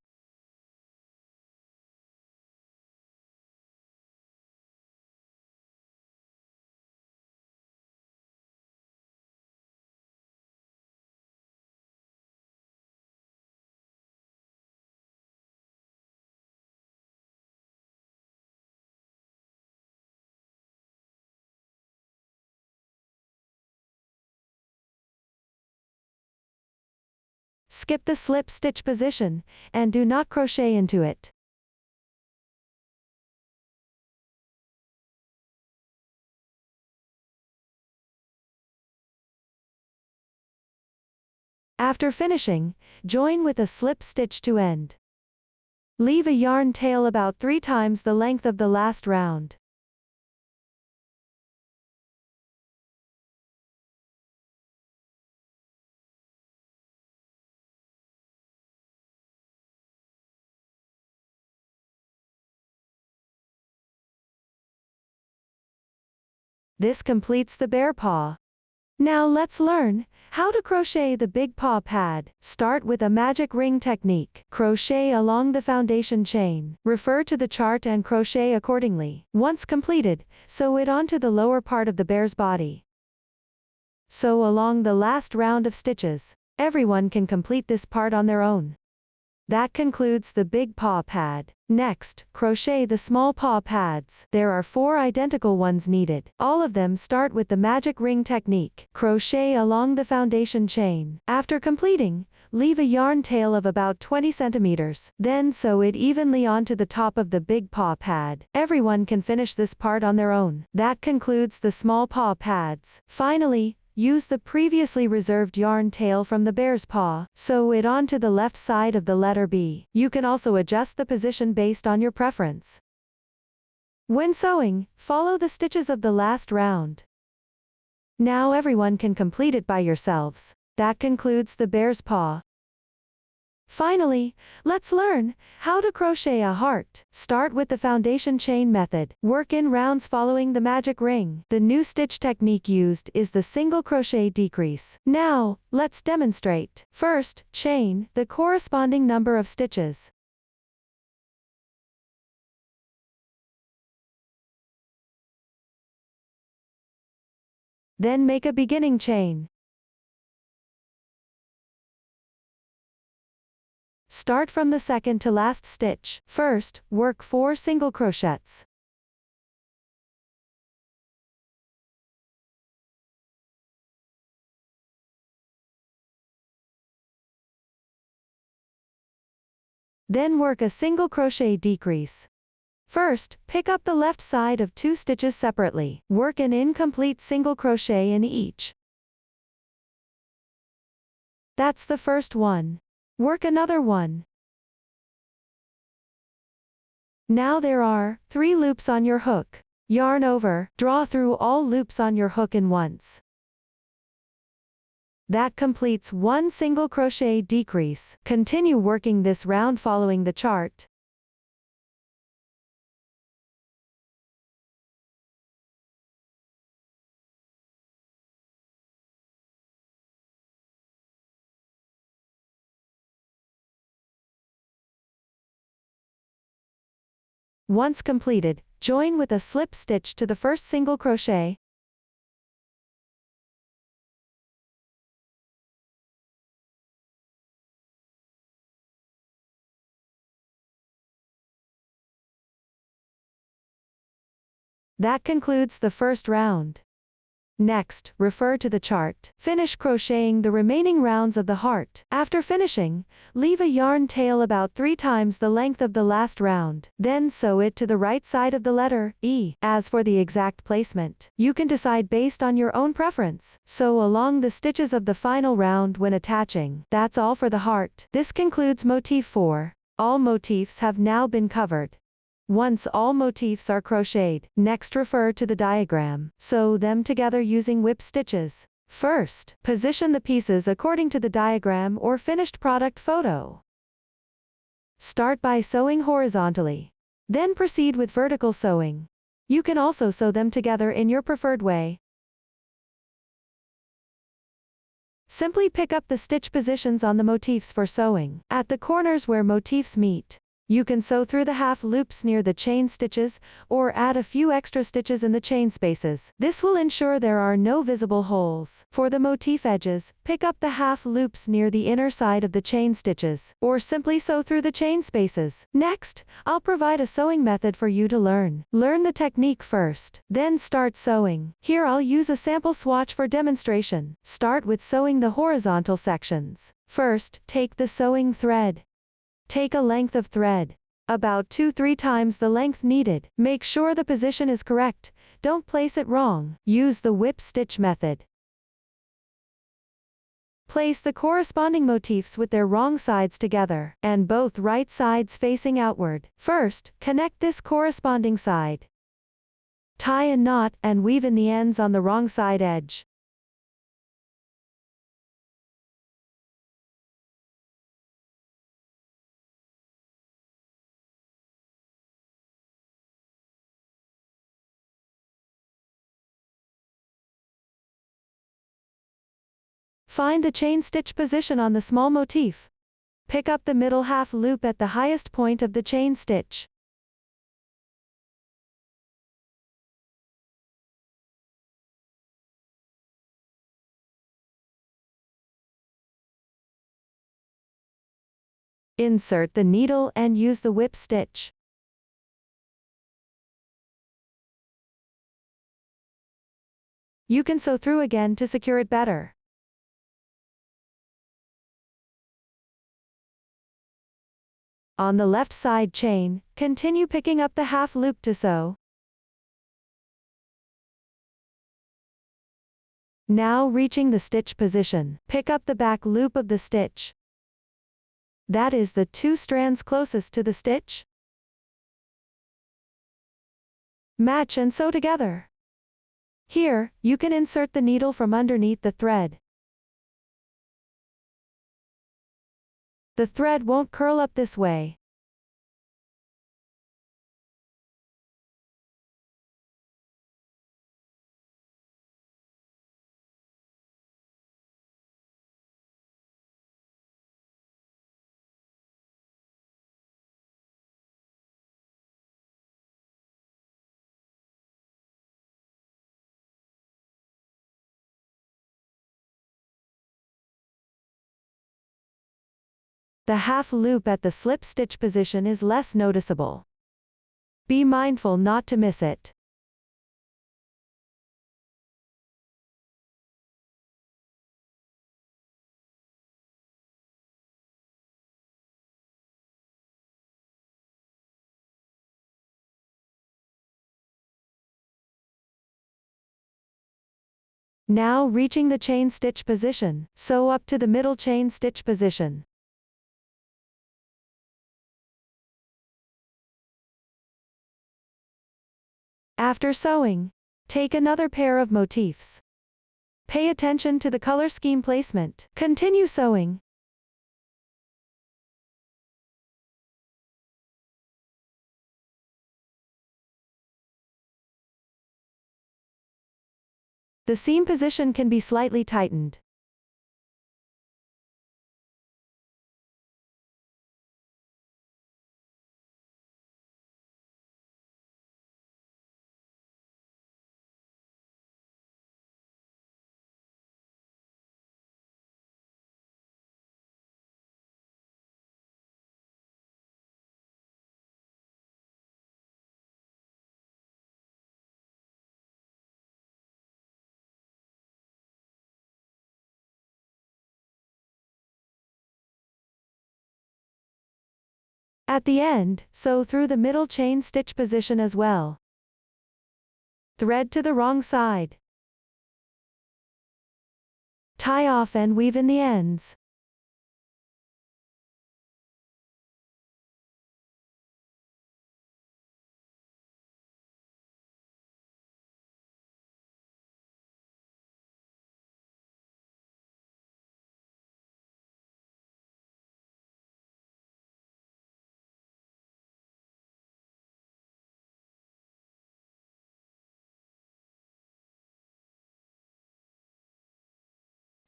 A: Skip the slip stitch position, and do not crochet into it. After finishing, join with a slip stitch to end. Leave a yarn tail about 3 times the length of the last round. This completes the bear paw. Now let's learn how to crochet the big paw pad. Start with a magic ring technique. Crochet along the foundation chain. Refer to the chart and crochet accordingly. Once completed, sew it onto the lower part of the bear's body. Sew along the last round of stitches. Everyone can complete this part on their own. That concludes the big paw pad. Next, crochet the small paw pads. There are 4 identical ones needed. All of them start with the magic ring technique. Crochet along the foundation chain. After completing, leave a yarn tail of about 20 centimeters. Then sew it evenly onto the top of the big paw pad. Everyone can finish this part on their own. That concludes the small paw pads. Finally, use the previously reserved yarn tail from the bear's paw. Sew it onto the left side of the letter B. You can also adjust the position based on your preference. When sewing, follow the stitches of the last round. Now everyone can complete it by yourselves. That concludes the bear's paw. Finally, let's learn how to crochet a heart. Start with the foundation chain method. Work in rounds following the magic ring. The new stitch technique used is the single crochet decrease. Now, let's demonstrate. First, chain the corresponding number of stitches. Then make a beginning chain. Start from the second to last stitch. First, work 4 single crochets. Then work a single crochet decrease. First, pick up the left side of 2 stitches separately. Work an incomplete single crochet in each. That's the first one. Work another one. Now there are 3 loops on your hook. Yarn over, draw through all loops on your hook in once. That completes 1 single crochet decrease. Continue working this round following the chart. Once completed, join with a slip stitch to the first single crochet. That concludes the first round. Next, refer to the chart. Finish crocheting the remaining rounds of the heart. After finishing, leave a yarn tail about 3 times the length of the last round. Then sew it to the right side of the letter E. As for the exact placement, you can decide based on your own preference. Sew along the stitches of the final round when attaching. That's all for the heart. This concludes motif 4. All motifs have now been covered. Once all motifs are crocheted, next refer to the diagram. Sew them together using whip stitches. First, position the pieces according to the diagram or finished product photo. Start by sewing horizontally. Then proceed with vertical sewing. You can also sew them together in your preferred way. Simply pick up the stitch positions on the motifs for sewing. At the corners where motifs meet, you can sew through the half loops near the chain stitches, or add a few extra stitches in the chain spaces. This will ensure there are no visible holes. For the motif edges, pick up the half loops near the inner side of the chain stitches, or simply sew through the chain spaces. Next, I'll provide a sewing method for you to learn. Learn the technique first, then start sewing. Here I'll use a sample swatch for demonstration. Start with sewing the horizontal sections. First, take the sewing thread. Take a length of thread, about 2-3 times the length needed. Make sure the position is correct, don't place it wrong. Use the whip stitch method. Place the corresponding motifs with their wrong sides together, and both right sides facing outward. First, connect this corresponding side. Tie a knot and weave in the ends on the wrong side edge. Find the chain stitch position on the small motif. Pick up the middle half loop at the highest point of the chain stitch. Insert the needle and use the whip stitch. You can sew through again to secure it better. On the left side chain, continue picking up the half loop to sew. Now reaching the stitch position, pick up the back loop of the stitch. That is the 2 strands closest to the stitch. Match and sew together. Here, you can insert the needle from underneath the thread. The thread won't curl up this way. The half loop at the slip stitch position is less noticeable. Be mindful not to miss it. Now reaching the chain stitch position, sew up to the middle chain stitch position. After sewing, take another pair of motifs. Pay attention to the color scheme placement. Continue sewing. The seam position can be slightly tightened. At the end, sew through the middle chain stitch position as well. Thread to the wrong side. Tie off and weave in the ends.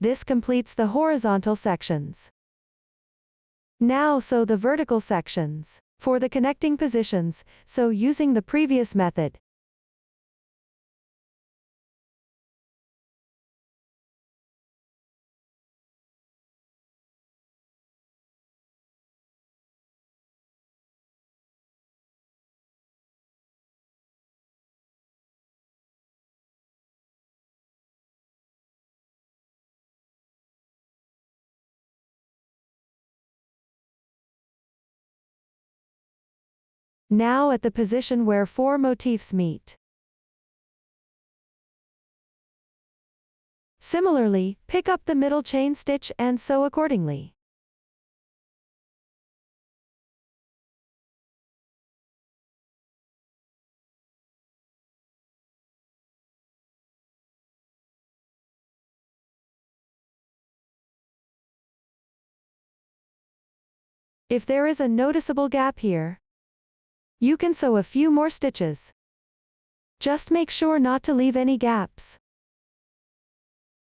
A: This completes the horizontal sections. Now sew the vertical sections. For the connecting positions, sew using the previous method. Now at the position where 4 motifs meet. Similarly, pick up the middle chain stitch and sew accordingly. If there is a noticeable gap here, you can sew a few more stitches. Just make sure not to leave any gaps.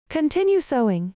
A: Continue sewing.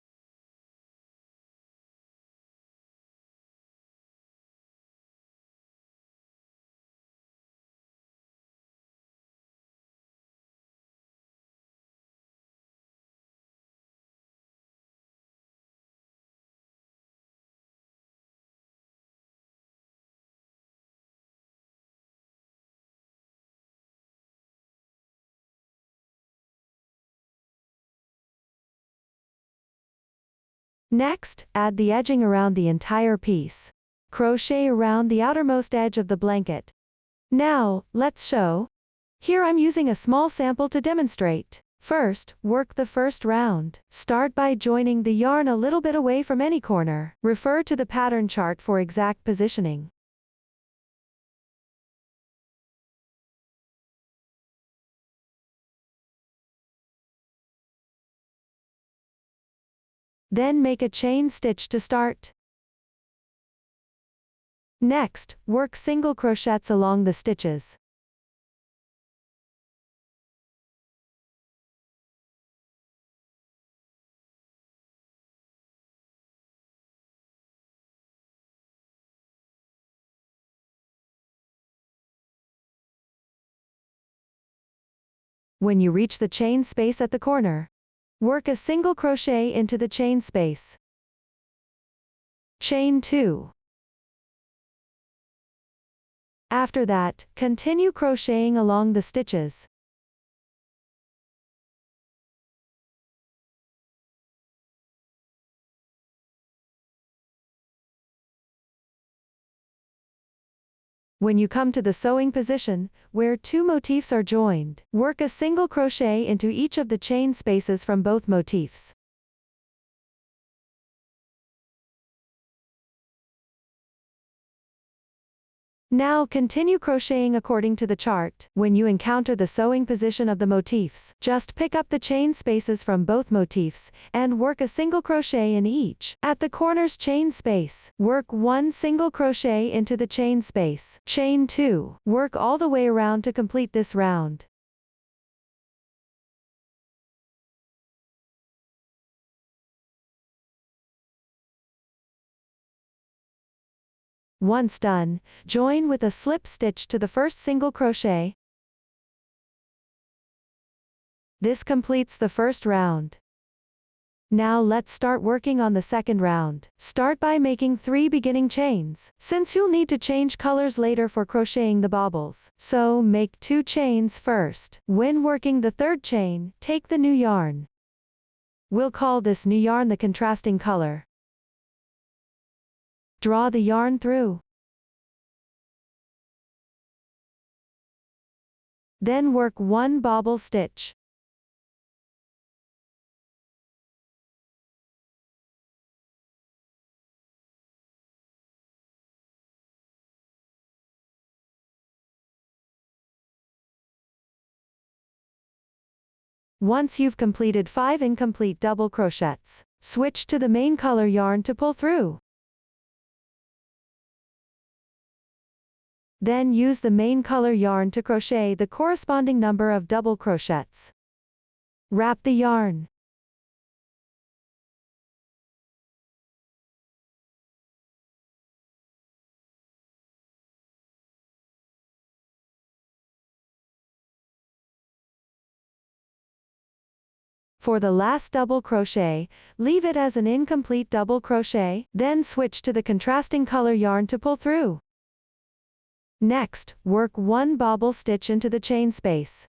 A: Next, add the edging around the entire piece. crochet around the outermost edge of the blanket. Now, let's show. Here I'm using a small sample to demonstrate. First, work the first round. Start by joining the yarn a little bit away from any corner. Refer to the pattern chart for exact positioning. Then make a chain stitch to start. Next, work single crochets along the stitches. When you reach the chain space at the corner, work a single crochet into the chain space. Chain 2. After that, continue crocheting along the stitches. When you come to the sewing position, where two motifs are joined, work a single crochet into each of the chain spaces from both motifs. Now continue crocheting according to the chart. When you encounter the sewing position of the motifs, just pick up the chain spaces from both motifs, and work a single crochet in each. At the corner's chain space, work one single crochet into the chain space. Chain 2. Work all the way around to complete this round. Once done, join with a slip stitch to the first single crochet. This completes the first round. Now let's start working on the second round. Start by making 3 beginning chains, since you'll need to change colors later for crocheting the baubles. So make 2 chains first. When working the third chain, take the new yarn. We'll call this new yarn the contrasting color. Draw the yarn through. Then work 1 bobble stitch. Once you've completed 5 incomplete double crochets, switch to the main color yarn to pull through. Then use the main color yarn to crochet the corresponding number of double crochets. Wrap the yarn. For the last double crochet, leave it as an incomplete double crochet, then switch to the contrasting color yarn to pull through. Next, work 1 bobble stitch into the chain space.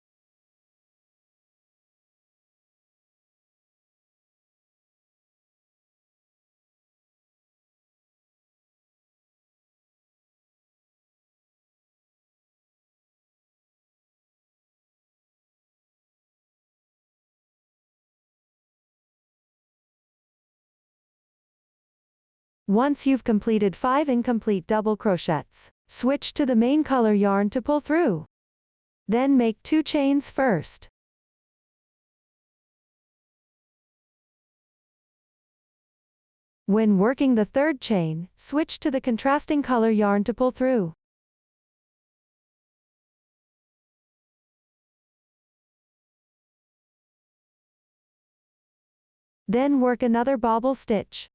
A: Once you've completed 5 incomplete double crochets, switch to the main color yarn to pull through. Then make 2 chains first. When working the third chain, switch to the contrasting color yarn to pull through. Then work another bobble stitch.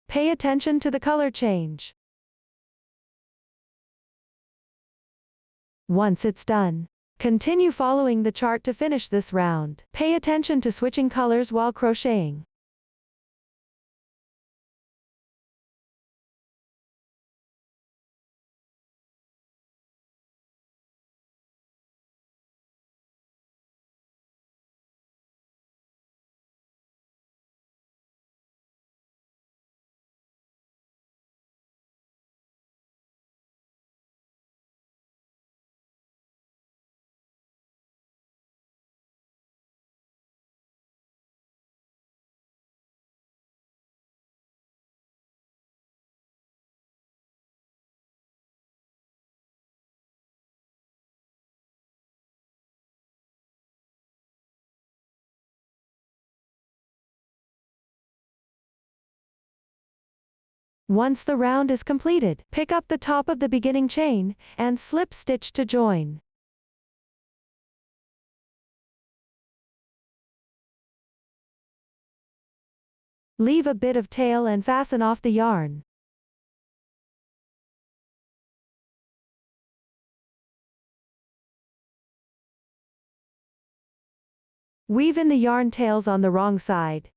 A: Pay attention to the color change. Once it's done, Continue following the chart to finish this round. Pay attention to switching colors while crocheting. Once the round is completed, pick up the top of the beginning chain, and slip stitch to join. Leave a bit of tail and fasten off the yarn. Weave in the yarn tails on the wrong side.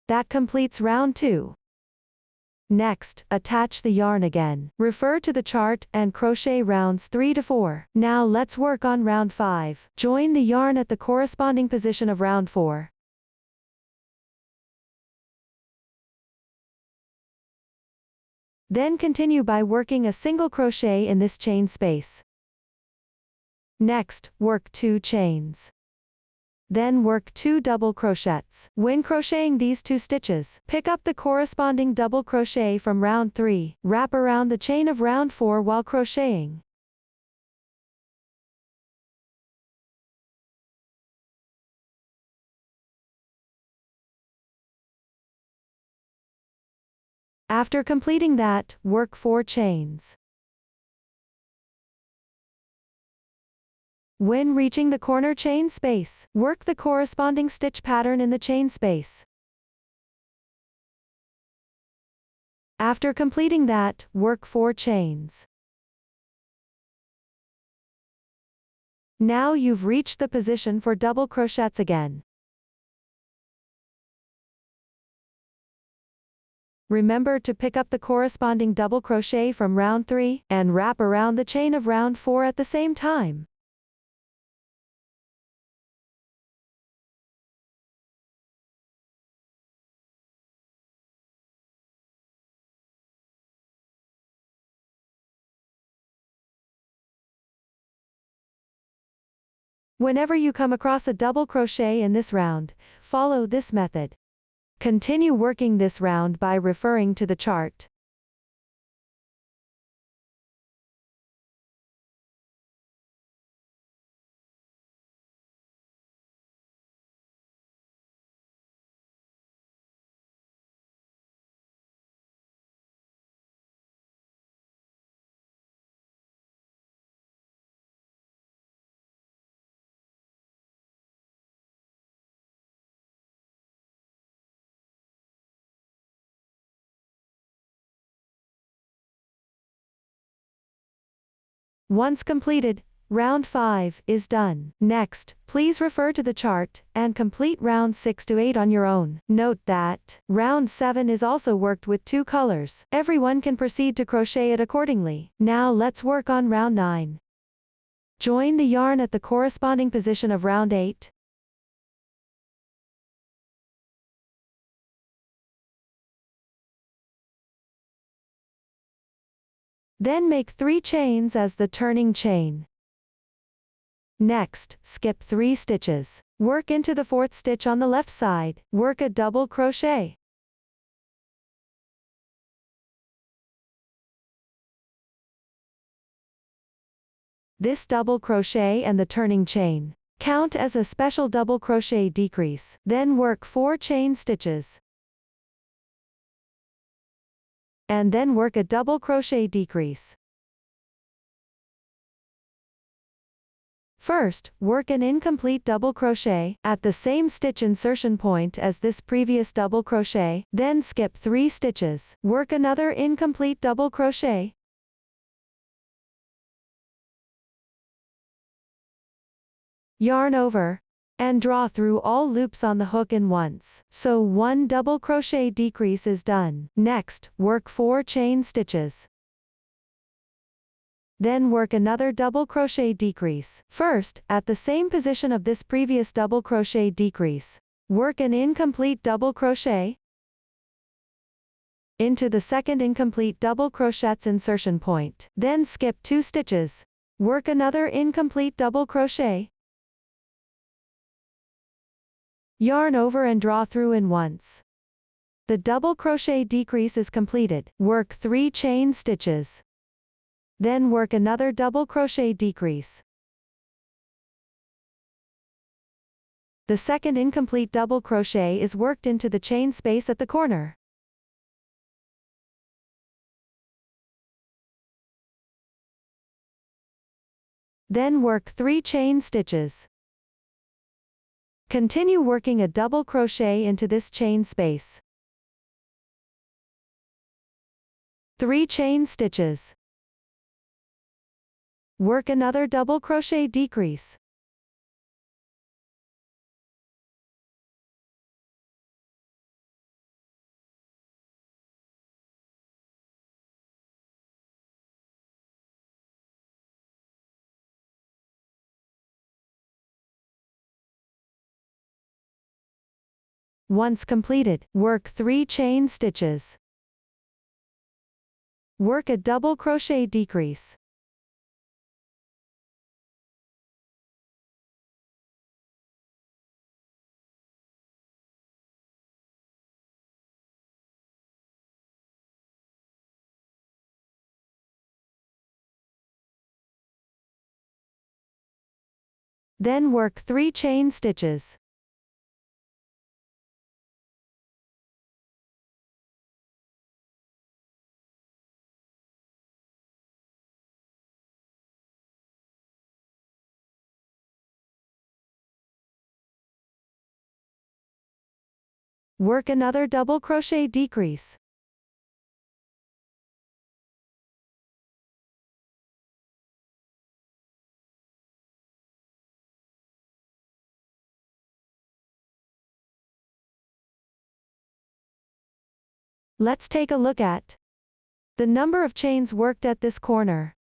A: That completes round 2. Next, attach the yarn again. Refer to the chart and crochet rounds 3 to 4. Now let's work on round 5. Join the yarn at the corresponding position of round 4. Then continue by working a single crochet in this chain space. Next, work 2 chains. Then work 2 double crochets. When crocheting these 2 stitches, pick up the corresponding double crochet from round 3, wrap around the chain of round 4 while crocheting. After completing that, work 4 chains. When reaching the corner chain space, work the corresponding stitch pattern in the chain space. After completing that, work 4 chains. Now you've reached the position for double crochets again. Remember to pick up the corresponding double crochet from round 3, and wrap around the chain of round 4 at the same time. Whenever you come across a double crochet in this round, follow this method. Continue working this round by referring to the chart. Once completed, round 5 is done. Next, please refer to the chart and complete round 6 to 8 on your own. Note that round 7 is also worked with 2 colors. Everyone can proceed to crochet it accordingly. Now let's work on round 9. Join the yarn at the corresponding position of round 8. Then make 3 chains as the turning chain. Next, skip 3 stitches. Work into the 4th stitch on the left side. Work a double crochet. This double crochet and the turning chain count as a special double crochet decrease. Then work 4 chain stitches. And then work a double crochet decrease. First, work an incomplete double crochet at the same stitch insertion point as this previous double crochet, then skip 3 stitches. Work another incomplete double crochet. Yarn over and draw through all loops on the hook in once. So 1 double crochet decrease is done. Next, work 4 chain stitches. Then work another double crochet decrease. First, at the same position of this previous double crochet decrease, work an incomplete double crochet into the second incomplete double crochet's insertion point. Then skip 2 stitches. Work another incomplete double crochet. Yarn over and draw through in once. The double crochet decrease is completed. Work 3 chain stitches. Then work another double crochet decrease. The second incomplete double crochet is worked into the chain space at the corner. Then work 3 chain stitches. Continue working a double crochet into this chain space. 3 chain stitches. Work another double crochet decrease. Once completed, work 3 chain stitches. Work a double crochet decrease. Then work 3 chain stitches. Work another double crochet decrease. Let's take a look at the number of chains worked at this corner.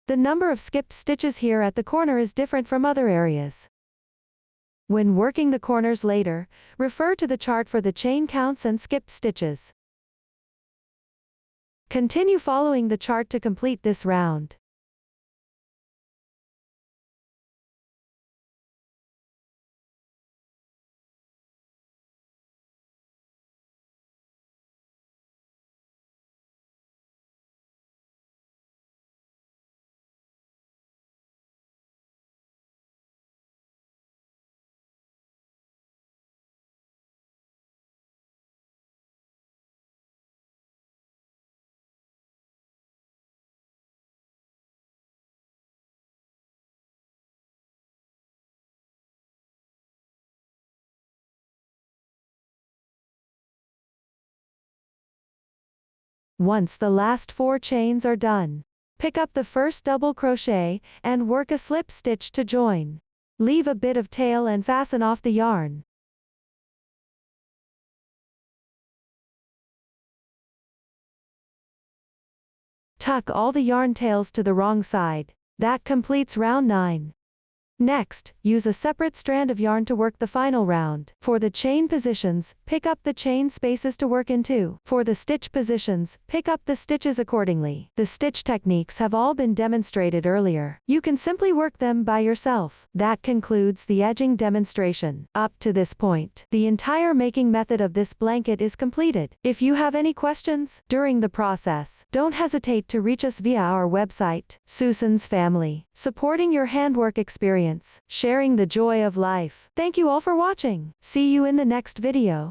A: The number of skipped stitches here at the corner is different from other areas. When working the corners later, refer to the chart for the chain counts and skipped stitches. Continue following the chart to complete this round. Once the last 4 chains are done, pick up the first double crochet and work a slip stitch to join. Leave a bit of tail and fasten off the yarn. Tuck all the yarn tails to the wrong side. That completes round 9. Next, use a separate strand of yarn to work the final round. For the chain positions, pick up the chain spaces to work into. For the stitch positions, pick up the stitches accordingly. The stitch techniques have all been demonstrated earlier. You can simply work them by yourself. That concludes the edging demonstration. Up to this point, the entire making method of this blanket is completed. If you have any questions during the process, don't hesitate to reach us via our website, Susan's Family, supporting your handwork experience, sharing the joy of life. Thank you all for watching. See you in the next video.